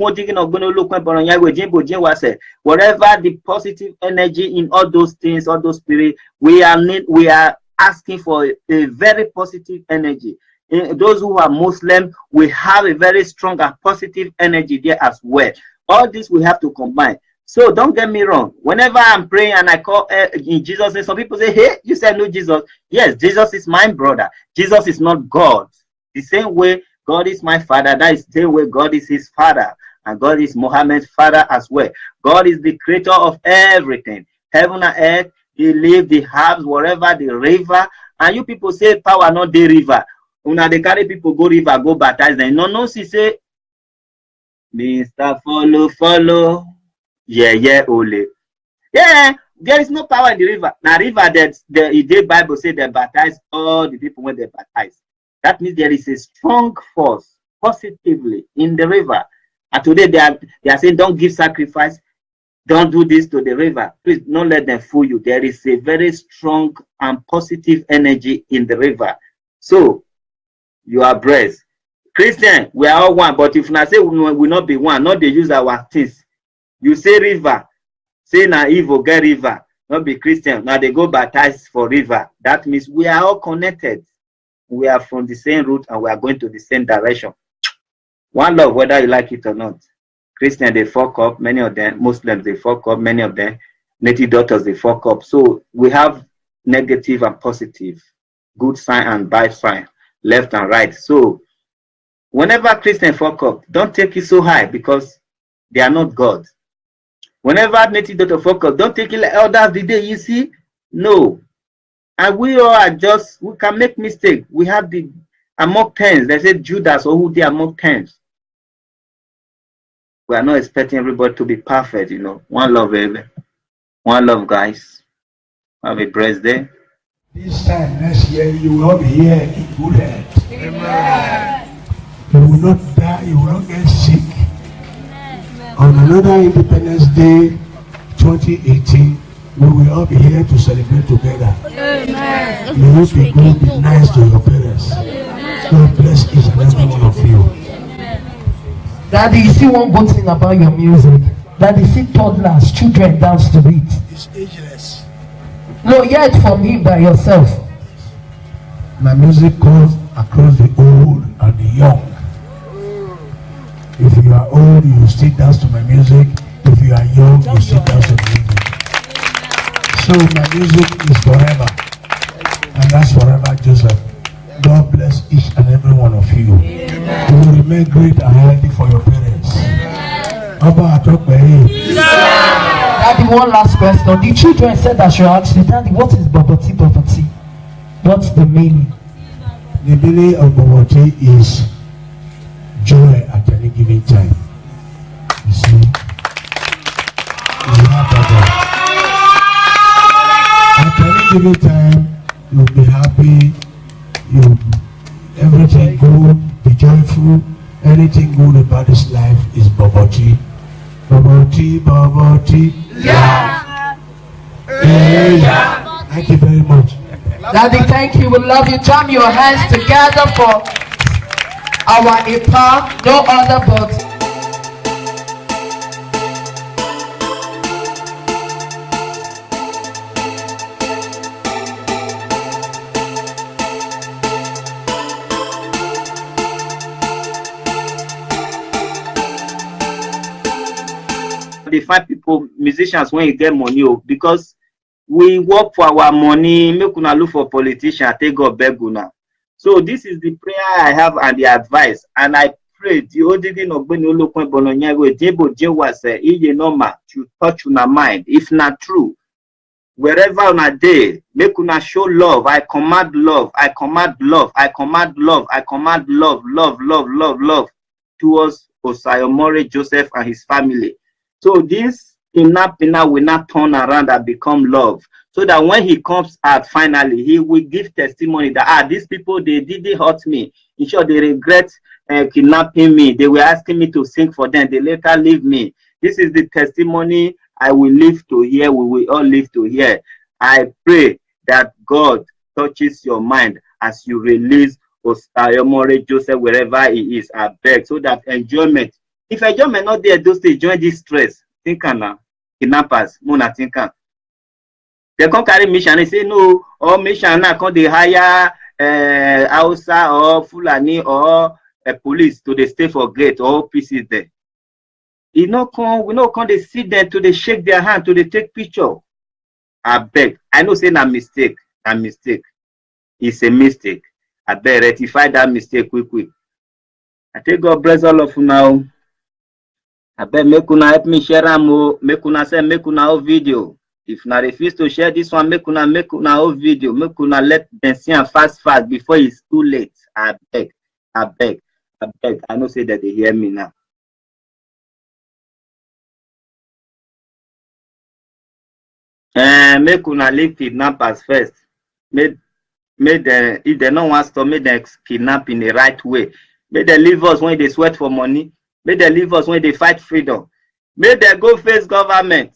the positive energy in all those things, all those spirits, we are asking for a very positive energy. Those who are Muslim, we have a very strong and positive energy there as well. All this we have to combine. So don't get me wrong. Whenever I'm praying and I call in Jesus' name, some people say, hey, you said no Jesus. Yes, Jesus is my brother. Jesus is not God. The same way God is my father, that is the same way God is his father. And God is Muhammad's father as well. God is the creator of everything. Heaven and earth, he live, the herbs, wherever, the river. And you people say power, not the river. Una they carry people go river, go baptize them. No, she say, Mr. Follow. Yeah, ole. Yeah, there is no power in the river. Now, river that the Bible say they baptize all the people when they baptize. That means there is a strong force positively in the river. And today they are saying, don't give sacrifice, don't do this to the river. Please don't let them fool you. There is a very strong and positive energy in the river. So you are blessed. Christian, we are all one, but if I say we will not be one, not they use our things. You say river, say na evil, get river, not be Christian. Now they go baptize for river. That means we are all connected. We are from the same route and we are going to the same direction. One love, whether you like it or not. Christian, they fuck up, many of them. Muslims, they fuck up, many of them. Native daughters, they fuck up. So we have negative and positive, good sign and bad sign, left and right. So whenever Christian fuck up, don't take it so high because they are not God. Whenever native daughter fuck up, don't take it like others the day you see. No. And we all are just, we can make mistake. We have the among tens. They say Judas or who they among tens. We are not expecting everybody to be perfect, you know. One love, baby. One love, guys. Have a blessed day. This time next year, you will all be here in good health. Amen. You will not die, you will not get sick. Amen. On another Independence Day, 2018, we will all be here to celebrate together. Amen. May you be good, be nice to your parents. God bless each and every one of you. Daddy, you see one good thing about your music. Daddy, see toddlers, children dance to it. It's ageless. No, yet from him by yourself. My music goes across the old and the young. If you are old, you still dance to my music. If you are young, you still dance to my music. So my music is forever. And that's forever, Joseph. God bless each and every one of you. You will remain great and healthy for your parents. Daddy, one last question. The children said I should ask you, Daddy, what is Boboti Boboti? What's the meaning? The meaning of Boboti is joy at any given time. You see? You have that. At any given time, you'll be happy. Everything good, be joyful. Anything good about this life is Boboti. Boboti, Boboti. Yeah. Yeah. Thank you very much. Daddy, thank you. We love you. Jam your hands together for our IPA. No other but they find people, musicians, when you get money, because we work for our money, make una look for politicians, take God beg una. So this is the prayer I have and the advice, and I pray the Odidin Ogbeni Olokun Bolonyago Debo Jewase iye normal to touch una mind. If not true, wherever una dey, make una show love. I command love. I command love. I command love. I command love. Love, love, love, love towards Osayomore Joseph and his family. So this kidnapping will not turn around and become love. So that when he comes out finally, he will give testimony that these people, they didn't hurt me. In short, they regret kidnapping me. They were asking me to sing for them. They later leave me. This is the testimony I will live to hear. We will all live to hear. I pray that God touches your mind as you release Osayomore Joseph wherever he is. I beg, so that enjoyment. If enjoyment not there, those they join this stress. Think now, kidnappers, Mona thinker. They can't carry mission. They say no, or mission now can't they hire Hausa or Fulani or a police to they stay for gate or pieces there. We no come they sit there to they shake their hand to they take picture. I beg. I know say na mistake. A mistake. It's a mistake. I beg rectify that mistake quick. I take God bless all of you now. I beg make una help me share am, make una send make una whole video. If na refuse to share this one, make una whole video. Make una let them see am fast before it's too late. I beg. I know say that they hear me now. Make una leave kidnappers first. Make them, if they don't want to, make them kidnap in the right way. Make them leave us when they sweat for money. Make them leave us when they fight freedom. Make them go face government.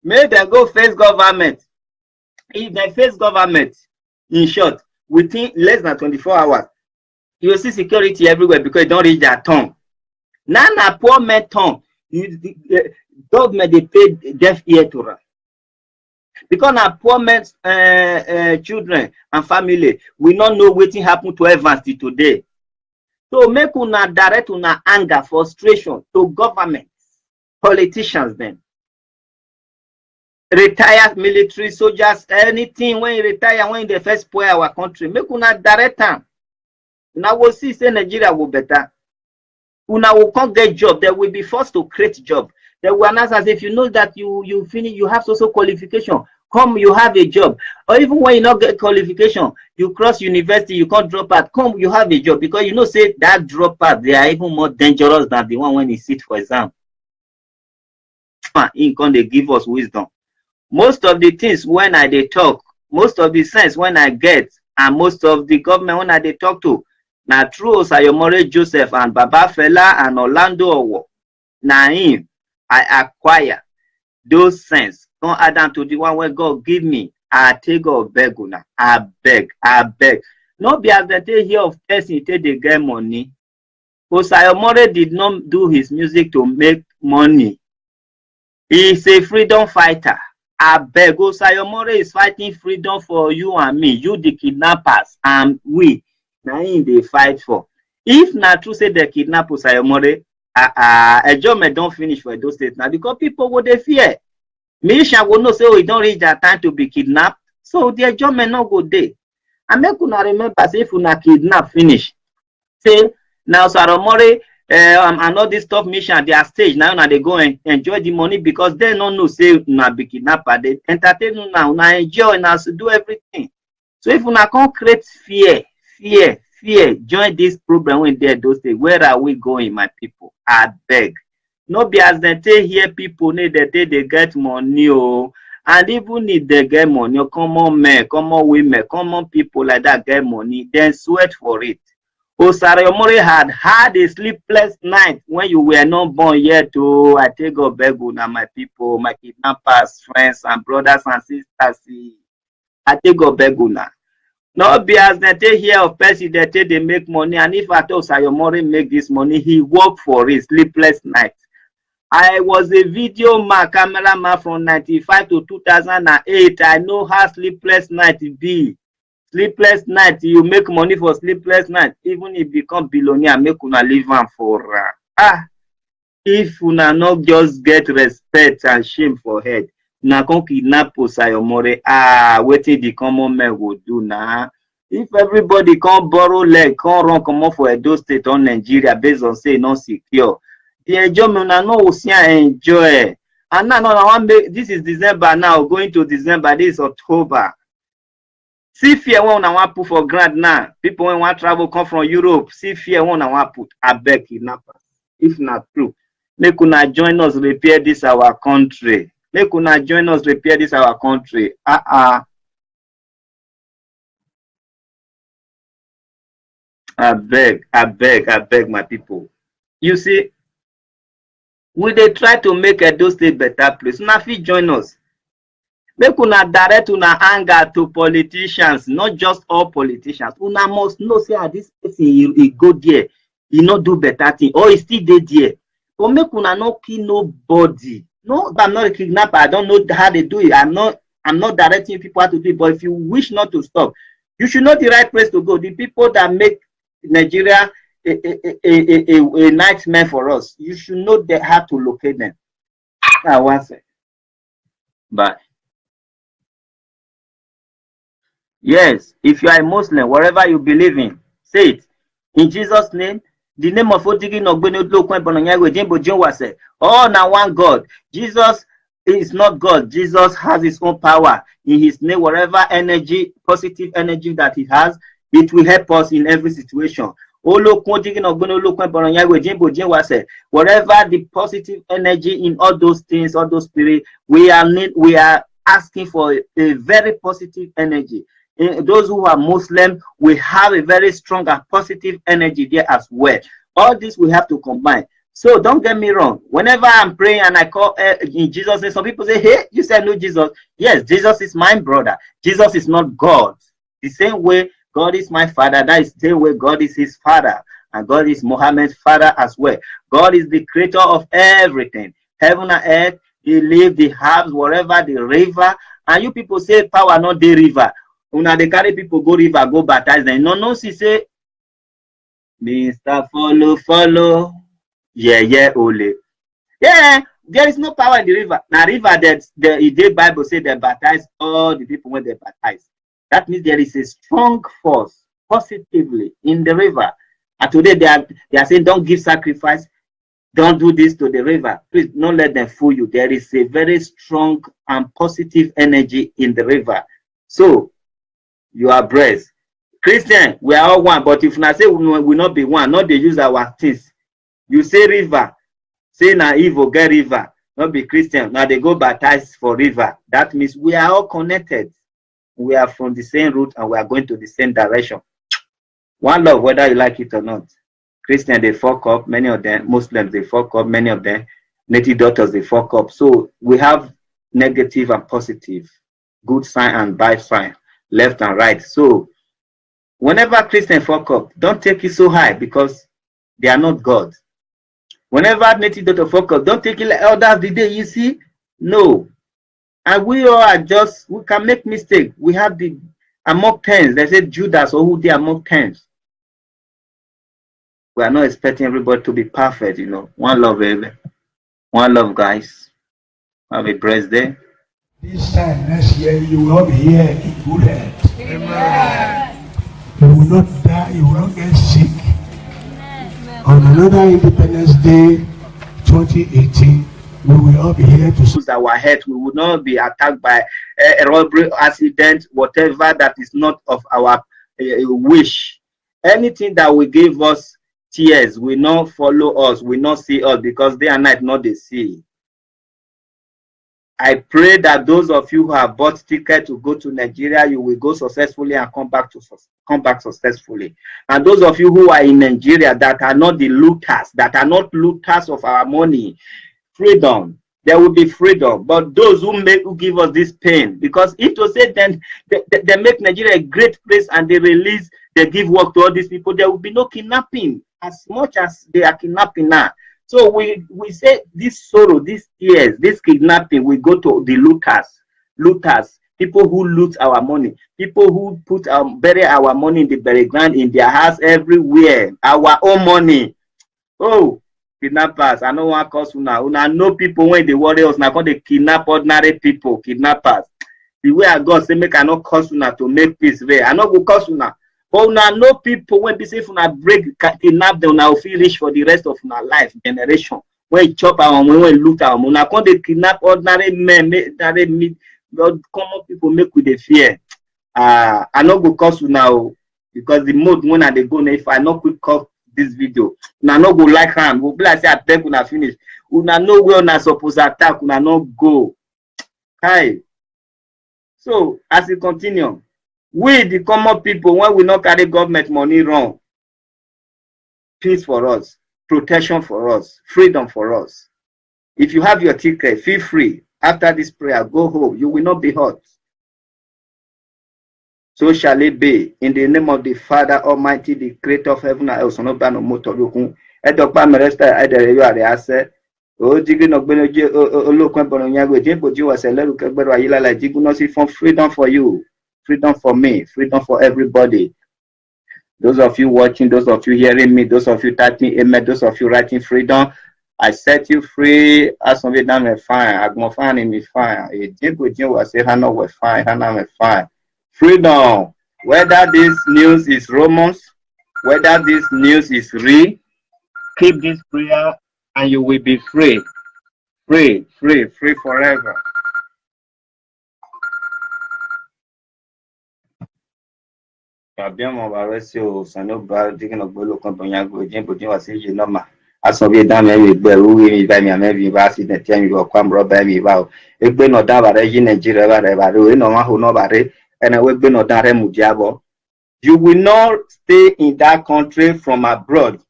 Make them go face government. If they face government, in short, within less than 24 hours, you will see security everywhere because it don't reach their tongue. Now, na poor man tongue. Government they pay deaf ear to us. Because na poor men's children and family, we not know what happened to Evans till today. So make una direct una anger, frustration to government, politicians then. Retired military soldiers, anything when you retire, when they first spoil our country, make una direct them. Now we'll see say Nigeria will better. Una will can't get job, they will be forced to create job. They will announce as if you know that you finish, you have social qualification. Come, you have a job. Or even when you not get qualification, you cross university, you can't drop out. Come, you have a job. Because you know, say that drop out, they are even more dangerous than the one when you sit for exam. In can they give us wisdom. Most of the things when they talk, most of the sense when I get, and most of the government when they talk to, now through Osayomore Joseph and Baba Fela and Orlando Owo, now him I acquire. those sense, come add am to the one where God give me. I take God beg una. I beg. No be as they take hear of person take dey get money. Osayomore did not do his music to make money. He is a freedom fighter. I beg, Osayomore is fighting freedom for you and me, you the kidnappers, and we. Na him dey fight for. If na true say they kidnap Osayomore, Ejome don finish for Edo State now because people go dey fear. Militia go know say oh, e don reach their time to be kidnapped, so the Ejome no go dey. And make una remember say if una kidnap finish, say now Osayomore and all this stuff mission their stage now una dey go and enjoy the money because they no know say una be kidnapper. They entertain una enjoy, una do everything. So if una come create fear, join this program when they those days. Where are we going, my people? I beg. No be as they take hear people need that they get money, oh, and even if they get money, common men, common women, common people like that get money, then sweat for it. Osayomore had a sleepless night when you were not born yet. Oh, I take God beg una, my people, my kidnappers, friends and brothers and sisters. I take God beg una. No be as they take hear of person they take they make money, and if at all Osayomore make this money, he work for it. Sleepless night. I was a video man, cameraman from 95 to 2008. I know how sleepless night be. Sleepless night, you make money for sleepless night. Even if you become billionaire, make una live am for if una not just get respect and shame for head, una come kidnap Osayomore. Wetin the common men go do now? If everybody come borrow leg, come run comot for Edo State or Nigeria based on say non secure, the enjoyment una no will see enjoy. And now this is December now, going to December, this is October. See fear when I want put for grant now. People when want travel come from Europe. See fear when I want put. I beg kidnappers. If not true, make una join us repair this our country. Make una join us repair this our country. I beg, my people. You see, we dey try to make Edo State better place. Una fit join us. Make una direct una anger to politicians, not just all politicians. Una must know say this person he go there, he not do better thing, or he still dey there. But make una not kill nobody. No, I'm not a kidnapper. I don't know how they do it. I'm not directing people how to do it. But if you wish not to stop, you should know the right place to go. The people that make Nigeria a nightmare for us, you should know how to locate them. One second. Bye. Yes, if you are a Muslim, wherever you believe in, say it. In Jesus' name, the name of Otigi Nogbeno, oh, now one God. Jesus is not God. Jesus has his own power. In his name, whatever energy, positive energy that he has, it will help us in every situation. Whatever the positive energy in all those things, all those spirits, we are asking for a very positive energy. Those who are Muslim, we have a very strong and positive energy there as well. All this we have to combine. So don't get me wrong. Whenever I'm praying and I call in Jesus' name, some people say, hey, you said no Jesus. Yes, Jesus is my brother. Jesus is not God. The same way God is my father, that is the same way God is his father. And God is Muhammad's father as well. God is the creator of everything. Heaven and earth, he live, the herbs, wherever, the river. And you people say power not the river. Una they carry people go river, go baptize them. No, she say, Mr. Follow. Yeah, ole. Yeah, there is no power in the river. Now, river that the Bible say they baptize all the people when they baptize. That means there is a strong force positively in the river. And today they are saying, don't give sacrifice, don't do this to the river. Please don't let them fool you. There is a very strong and positive energy in the river. So you are blessed. Christian, we are all one, but if not say we will not be one, not they use our things. You say river, say na evil, get river, not be Christian. Now they go baptize for river. That means we are all connected. We are from the same route and we are going to the same direction. One love, whether you like it or not. Christian, they fuck up, many of them. Muslims, they fuck up, many of them. native doctors they fuck up. So we have negative and positive, good sign and bad sign, left and right. So whenever Christian fuck up, don't take it so high because they are not God. Whenever native doctor fuck up, don't take it like others the day you see. No. And we all are just, we can make mistake. We have the among tens. They say Judas or who they among tens. We are not expecting everybody to be perfect, you know. One love, baby. One love, guys. Have a blessed day. This time next year, you will all be here in good health. Amen. You will not die, you will not get sick. Amen. On another Independence Day 2018, we will all be here to use our head. We will not be attacked by a robbery, accident, whatever that is not of our wish. Anything that will give us tears will not follow us, will not see us, because day and night not they see. I pray that those of you who have bought ticket to go to Nigeria, you will go successfully and come back successfully. And those of you who are in Nigeria that are not the looters, of our money, freedom. There will be freedom. But those who give us this pain, because if to say then they make Nigeria a great place and they give work to all these people, there will be no kidnapping as much as they are kidnapping now. So we say this sorrow, these tears, this kidnapping will go to the looters, people who loot our money, people who put bury our money in the burial ground, in their house, everywhere, our own money. Oh, kidnappers, I know one cause una know people when they worry us, now call they kidnap ordinary people, kidnappers. The way I God say make I not cause una to make peace way. I not go cause una. But una know people when be say if una break kidnap them, una will feel rich for the rest of una life generation. When you chop our money, when you loot our money, una call they kidnap ordinary men, ordinary meat, common people make with the fear. I not go cause una because the mode when they go now, if I not quick cut this video, una no go like am. Go be like say I beg una finish. Una know where una suppose attack, una no go. Hi. So as we continue, we the common people, when we not carry government money wrong, peace for us, protection for us, freedom for us. If you have your ticket, feel free. After this prayer, go home. You will not be hurt. So shall it be, in the name of the Father Almighty, the Creator of heaven and earth. No ban motor lukun. Edokpa meresta edere yo are ase. O jigi no gbeno je olokun bono nyago je boju wa seleru kegbero ayila la jigu no si from freedom for you, freedom for me, freedom for everybody. Those of you watching, those of you hearing me, those of you typing amen, those of you writing freedom, I set you free. As on dam me fine, agmo fine in me fine. E jigu je wa se hana we fine, hana me fine. Freedom, whether this news is Romans, whether this news is real, keep this prayer and you will be free. Free, free, free forever. Abbiamo varesio sano bar digging of Bolo Compagna go jim putting was in normal. As of a damn every bell, we buy me a maybe vas in the time you will come rob me about. If we not have a regime Nigeria, whatever, no one who nobody. And we will not mudiabo. You will not stay in that country from abroad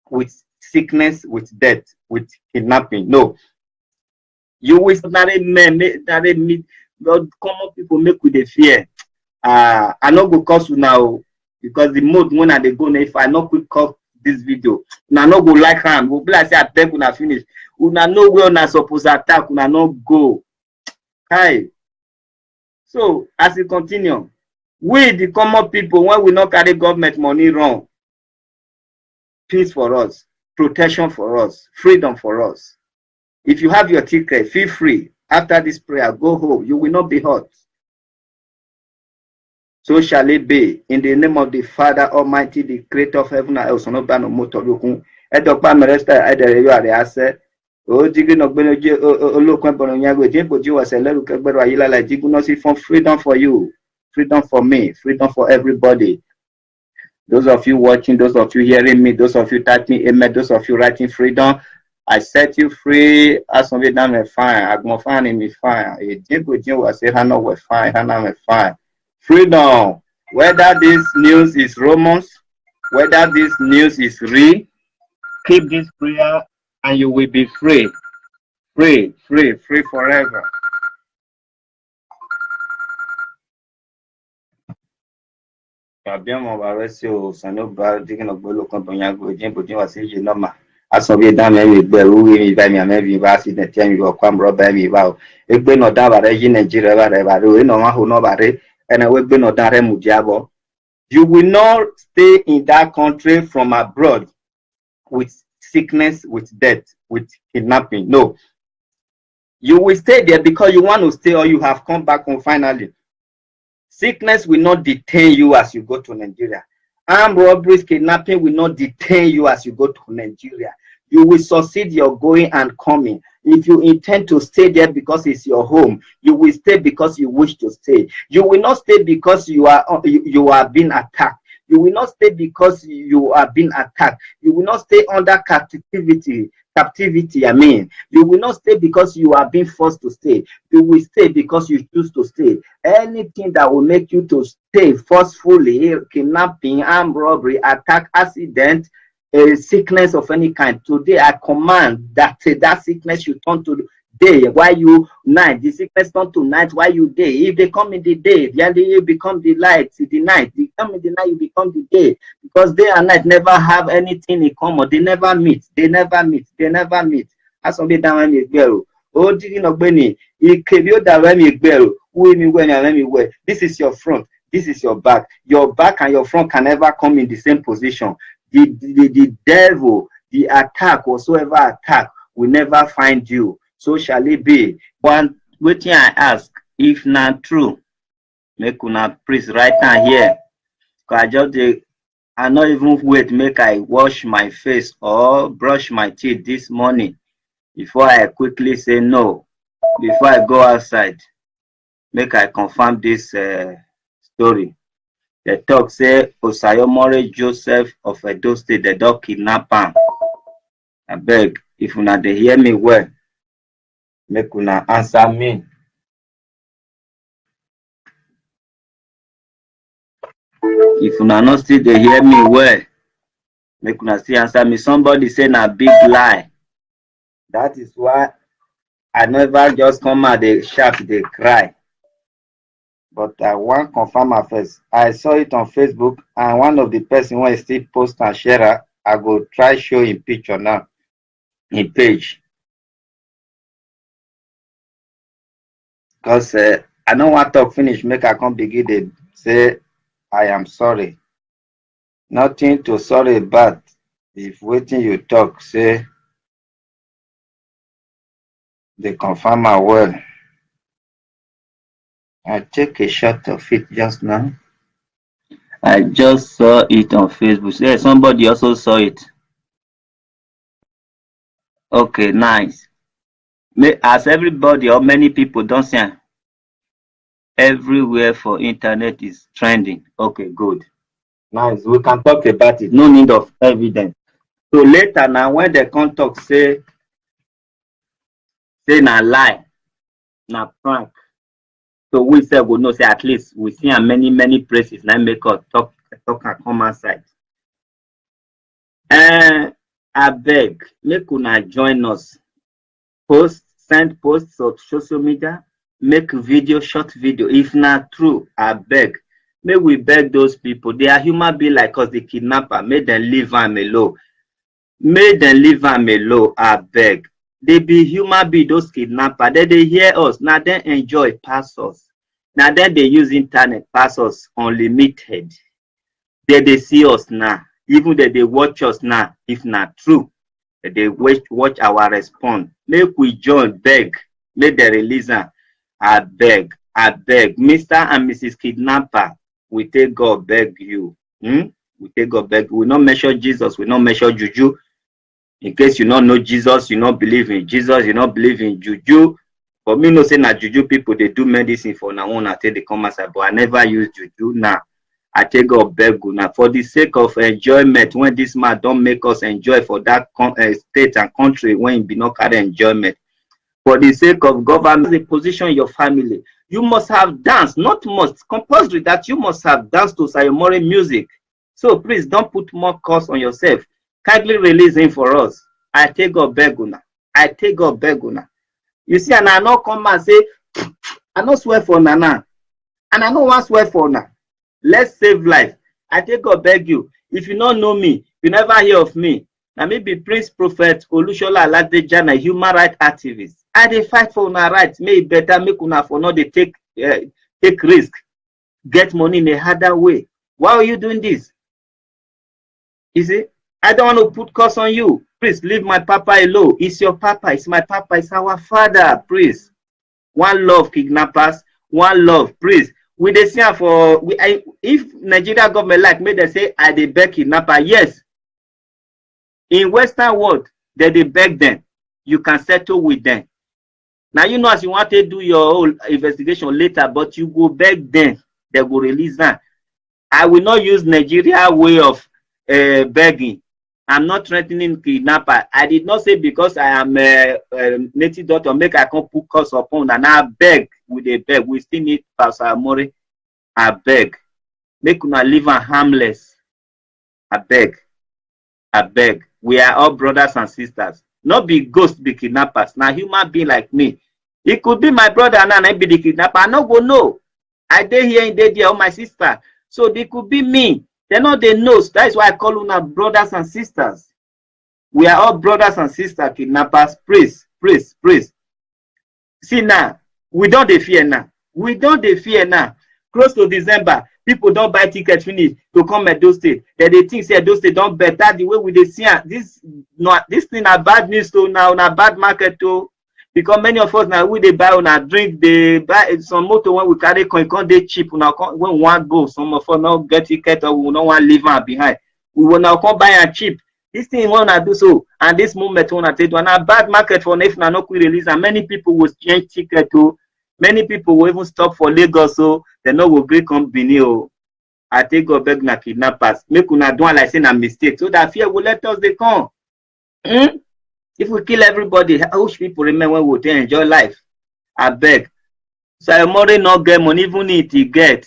with sickness, with death, with kidnapping. No. You will not meet God, common people make with the fear. I not go cause you now because the mode when they go now, if I not quick cut this video, una not go like hand. We'll be like say I beg una finish. Una know where una suppose attack, una not go. Hi. So, as we continue, we the common people, when we not carry government money wrong, peace for us, protection for us, freedom for us. If you have your ticket, feel free. After this prayer, go home. You will not be hurt. So shall it be, in the name of the Father Almighty, the Creator of heaven and earth. No ban motor lukun. Edokpa meresta edere yo are ase. O jigi no gbeno je olokun bono nyago je boju wa seleru kegbero ayila la jigu no si from freedom for you, freedom for me, freedom for everybody. Those of you watching, those of you hearing me, those of you typing amen, those of you writing freedom, I set you free. As on dam me fine, agmo fine in me fine. E jigu je wa se hana we fine, hana me fine. Freedom, whether this news is Romans, whether this news is real, keep this prayer and you will be free. free forever. Abbiamo adesso sono bardi che non quello con Bonyago tempo di wasije normal. Aso bi da me gbe ruwe mi ba mi amebi ba si de ti mi go kwam roba mi ba o. Egbe no da bare ji Nigeria ba re no ma ho no bare ena we gbe no da re mu diabo. You will not stay in that country from abroad with sickness, with death, with kidnapping. No. You will stay there because you want to stay or you have come back home finally. Sickness will not detain you as you go to Nigeria. Armed robberies, kidnapping will not detain you as you go to Nigeria. You will succeed your going and coming. If you intend to stay there because it's your home, you will stay because you wish to stay. You will not stay because you are being attacked. You will not stay because you are being attacked. You will not stay under captivity. I mean, you will not stay because you are being forced to stay. You will stay because you choose to stay. Anything that will make you to stay forcefully, kidnapping, armed robbery, attack, accident, a sickness of any kind. Today, I command that that sickness should turn to day while you night. The sickness turn to night while you day. If they come in the day, then they become the light. The night, they come in the night, you become the day. Because day and night never have anything in common. They never meet. They never meet. They never meet. As on the down me gbero. Oh, did you know Benny? Ikebio da me gbero. Who me when you me where? This is your front. This is your back. Your back and your front can never come in the same position. The devil, the attack, whatsoever attack, will never find you. So shall it be. One waiting I ask, if not true, make una please right now here. I not even wait, make I wash my face or brush my teeth this morning before I quickly say no. Before I go outside, make I confirm this story. The talk say Osayomore Joseph of Edo State, the dog kidnap am. I beg, if una dey hear me well, make una answer me. If una not still dey hear me well, make una still answer me. Somebody say na big lie. That is why I never just come out dey shout, dey cry. But I want confirm am first. I saw it on Facebook, and one of the person when still post and share, I go try show him picture now, in page. Because I don't want to finish, make I come begin to say I am sorry. Nothing to sorry about. If waiting you talk, say they confirm my well. I take a shot of it just now. I just saw it on Facebook. Yeah, somebody also saw it. Okay, nice. As everybody or many people don't say, everywhere for internet is trending. Okay, good. Nice. We can talk about it. No need of evidence. So later now, when they come talk, say na lie, na prank. So we say we know say at least we see in many places now make us talk and come outside. I beg, make una join us. Send posts on social media, make video, short video. If not true, I beg. May we beg those people. They are human beings like us, the kidnapper. May them leave them alone. May them leave them alone, I beg. They be human beings, those kidnappers. They hear us. Now they enjoy pass us. Now then they use internet pass us unlimited. They see us now. Even they watch us now, if not true. They watch our response. Make we join, beg. Make they release them. I beg. Mr. and Mrs. Kidnapper, we take God beg you. We take God beg. We not measure Jesus. We not measure juju. In case you don't know Jesus, you don't believe in Jesus, you don't believe in juju. For me, no say na juju people they do medicine for now on until they come outside, but I never use juju now. I take God beg you now for the sake of enjoyment. When this man don't make us enjoy for that state and country, when it be not carry enjoyment. For the sake of government, the position in your family, you must have danced, not must, compulsory that you must have danced to Sayomore music. So please don't put more cost on yourself. Kindly release him for us. I take God beg una. I take God beg una. You see, and I not come and say, I not swear for Nana. And I don't want to swear for now. Let's save life. I take God beg you. If you don't know me, you never hear of me. Now maybe Prince Prophet Olushola Aladejana, human rights activist. I dey fight for una rights. May it better make una for not they take risk, get money in a harder way. Why are you doing this? You see, I don't want to put curse on you. Please leave my papa alone. It's your papa. It's my papa. It's our father. Please. One love, kidnappers. One love. Please. We dey see for if Nigeria government like me, they say I dey beg kidnapper. Yes. In Western world, they beg them. You can settle with them. Now you know as you want to do your whole investigation later, but you go beg them. They will release them. I will not use Nigeria way of begging. I'm not threatening kidnapper. I did not say because I am a native doctor, make I come put curse upon and I beg with a beg. We still need Pastor Amore. I beg. Make una live and harmless. I beg. I beg. We are all brothers and sisters. Not be ghosts, be kidnappers. Now human being like me. It could be my brother and I be the kidnapper. I no go know. I dey here in there or my sister. So they could be me. They know they know. That is why I call una brothers and sisters. We are all brothers and sisters, kidnappers. Praise, praise, praise. See now, we don't dey fear now. We don't dey fear now. Close to December, people don't buy tickets finish to come at those states. They think say those states don't better the way we dey see this. Not this thing a bad news to now, na bad market too. Because many of us now we they buy on a drink, they buy some motor when we carry coin, they cheap when we want go. Some of us not get ticket or we don't want to leave them behind. We will now come buy and cheap. This thing wanna do so, and this moment wanna take one a bad market for if not quick release, and many people will change ticket too. Many people will even stop for Lagos, so they know will break company. I take go beg na kidnappers. Make una do like saying a mistake, so that fear will let us they come. If we kill everybody, how should people remember when we enjoy life? I beg. Sayomore not get money, even if he get.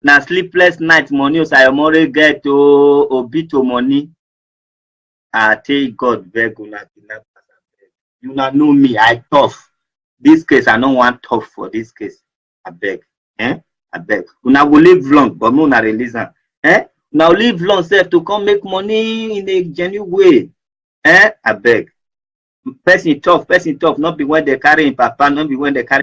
Na sleepless night money, Sayomore get to obito money. I take God beg una kidnappers. You not know me, I tough. This case, I don't want tough for this case. I beg. I beg. Una will live long, but no na release am. Now live long self to come make money in a genuine way. I beg. Person tough, not be when they carry in papa, not be when they carry.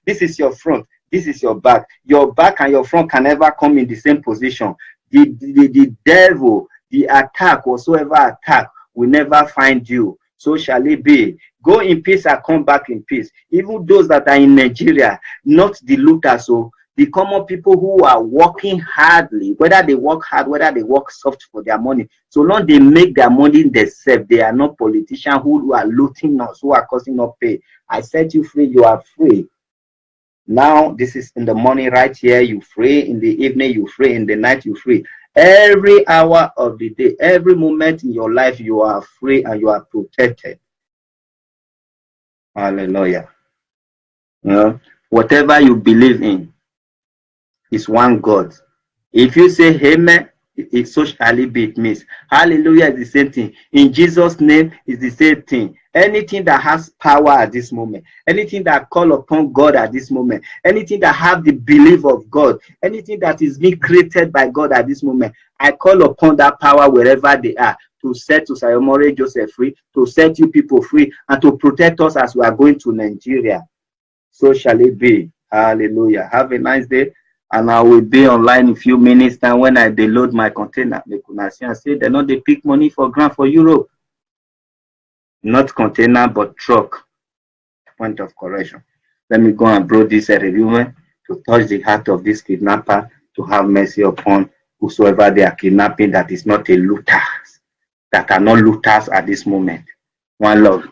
This is your front, this is your back. Your back and your front can never come in the same position. The devil, the attack, whatsoever attack, will never find you. So shall it be. Go in peace and come back in peace. Even those that are in Nigeria, not the looters, so the common people who are working hardly, whether they work hard, whether they work soft for their money, so long they make their money themselves, they are not politicians who are looting us, who are causing us pain. I set you free, you are free. Now, this is in the morning right here, you free. In the evening, you free. In the night, you free. Every hour of the day, every moment in your life, you are free and you are protected. Hallelujah. You know, whatever you believe in is one God. If you say amen, it so shall it be. It means hallelujah is the same thing. In Jesus' name is the same thing. Anything that has power at this moment, anything that call upon God at this moment, anything that have the belief of God, anything that is being created by God at this moment, I call upon that power wherever they are to set to Sayomore Joseph free, to set you people free, and to protect us as we are going to Nigeria. So shall it be. Hallelujah. Have a nice day. And I will be online in a few minutes time when I deload my container. Make una see and say they know they pick money for grant for Europe. Not container, but truck. Point of correction. Let me go and blow this review to touch the heart of this kidnapper, to have mercy upon whosoever they are kidnapping that is not a looter, that are not looters at this moment. One love.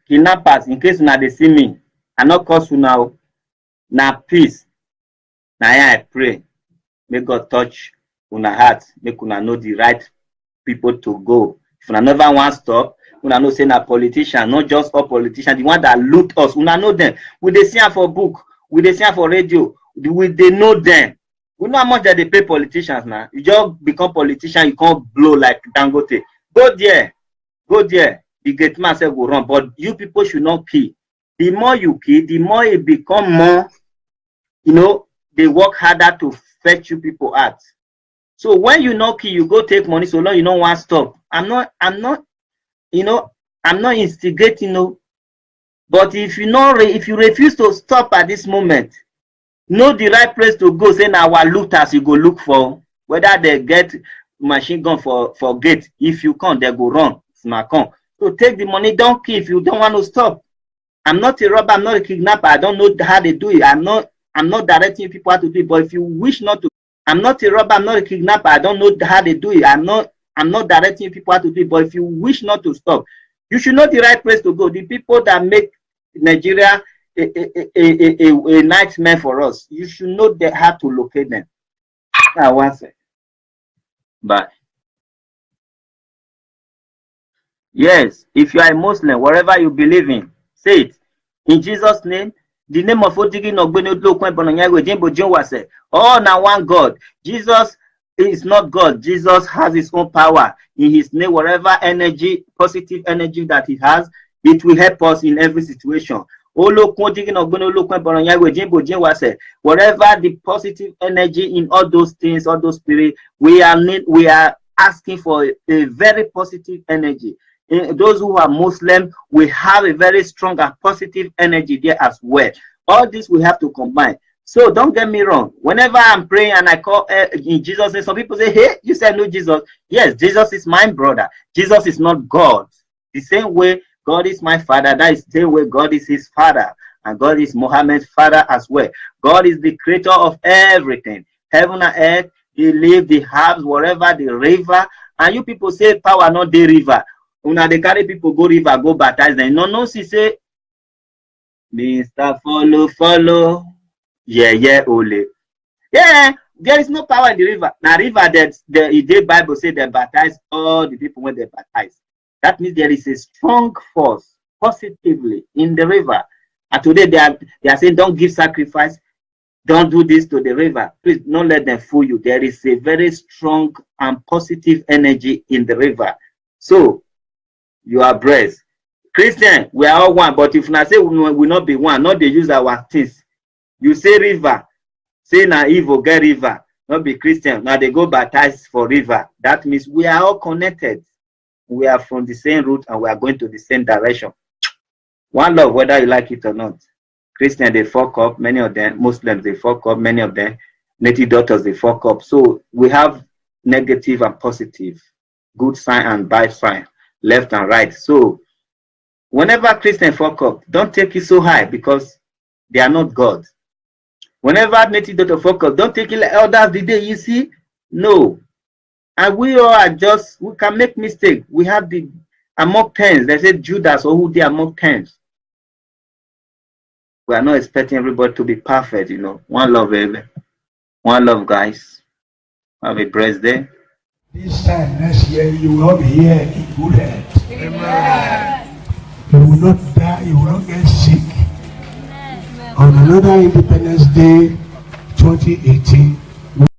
Kidnappers, in case now they see me, I not cause you now. Now peace. Now I pray. May God touch una heart. Make una know the right people to go. If una never want stop, una know say na politician, not just all politicians, the one that loot us. Una know them. We dey see am for book, we dey see am for radio, they know them. We know how much that they pay politicians now. You just become politician, you can't blow like Dangote. Go there. The gate man said go run, but you people should not kill. The more you kill, the more it become more, they work harder to fetch you people out. So when you not kill, you go take money so long you don't want to stop. I'm not instigating, no. But if you refuse to stop at this moment, know the right place to go. Say now our looters you go look for, whether they get machine gun for gate. If you can't, they go run. So take the money, don't kill if you don't want to stop. I'm not a robber, I'm not a kidnapper. I don't know how they do it. I'm not directing people how to do it. But if you wish not to, I'm not a robber, I'm not a kidnapper. I don't know how they do it. I'm not directing people how to do it. But if you wish not to stop, you should know the right place to go. The people that make Nigeria a nightmare for us, you should know how to locate them. Now, one second. Bye. Yes, if you are a Muslim, wherever you believe in, say it. In Jesus' name, the name of oh, now one God. Jesus is not God. Jesus has his own power. In his name, whatever energy, positive energy that he has, it will help us in every situation. Whatever the positive energy in all those things, all those spirits, we are asking for a very positive energy. Those who are Muslim, we have a very strong and positive energy there as well. All this we have to combine. So don't get me wrong. Whenever I'm praying and I call in Jesus' name, some people say, hey, you said no Jesus. Yes, Jesus is my brother. Jesus is not God. The same way God is my father, that is the same way God is his father. And God is Muhammad's father as well. God is the creator of everything. Heaven and earth, he live, the herbs, whatever, the river. And you people say power, not the river. Una they carry people go river, go baptize them. No, she say, Mr. Follow. Yeah, ole. Yeah, there is no power in the river. Now, river that the Bible say they baptize all the people when they baptize. That means there is a strong force positively in the river. And today they are saying, don't give sacrifice, don't do this to the river. Please don't let them fool you. There is a very strong and positive energy in the river. So you are blessed. Christian, we are all one, but if I say we will not be one, not they use our things. You say river, say na evil, get river, not be Christian. Now they go baptize for river. That means we are all connected. We are from the same route and we are going to the same direction. One love, whether you like it or not. Christian, they fuck up, many of them. Muslims, they fuck up, many of them. Native daughters, they fuck up. So we have negative and positive, good sign and bad sign, left and right. So whenever Christians fuck up, don't take it so high because they are not God. Whenever native daughter fuck up, don't take it like others the day you see. No. And we all are just, we can make mistakes. We have the among tens. They say Judas or who they among tens. We are not expecting everybody to be perfect, you know. One love, baby. One love, guys. Have a blessed day. This time next year, you will all be here in good health. Amen. You will not die, you will not get sick. Amen. On another Independence Day 2018,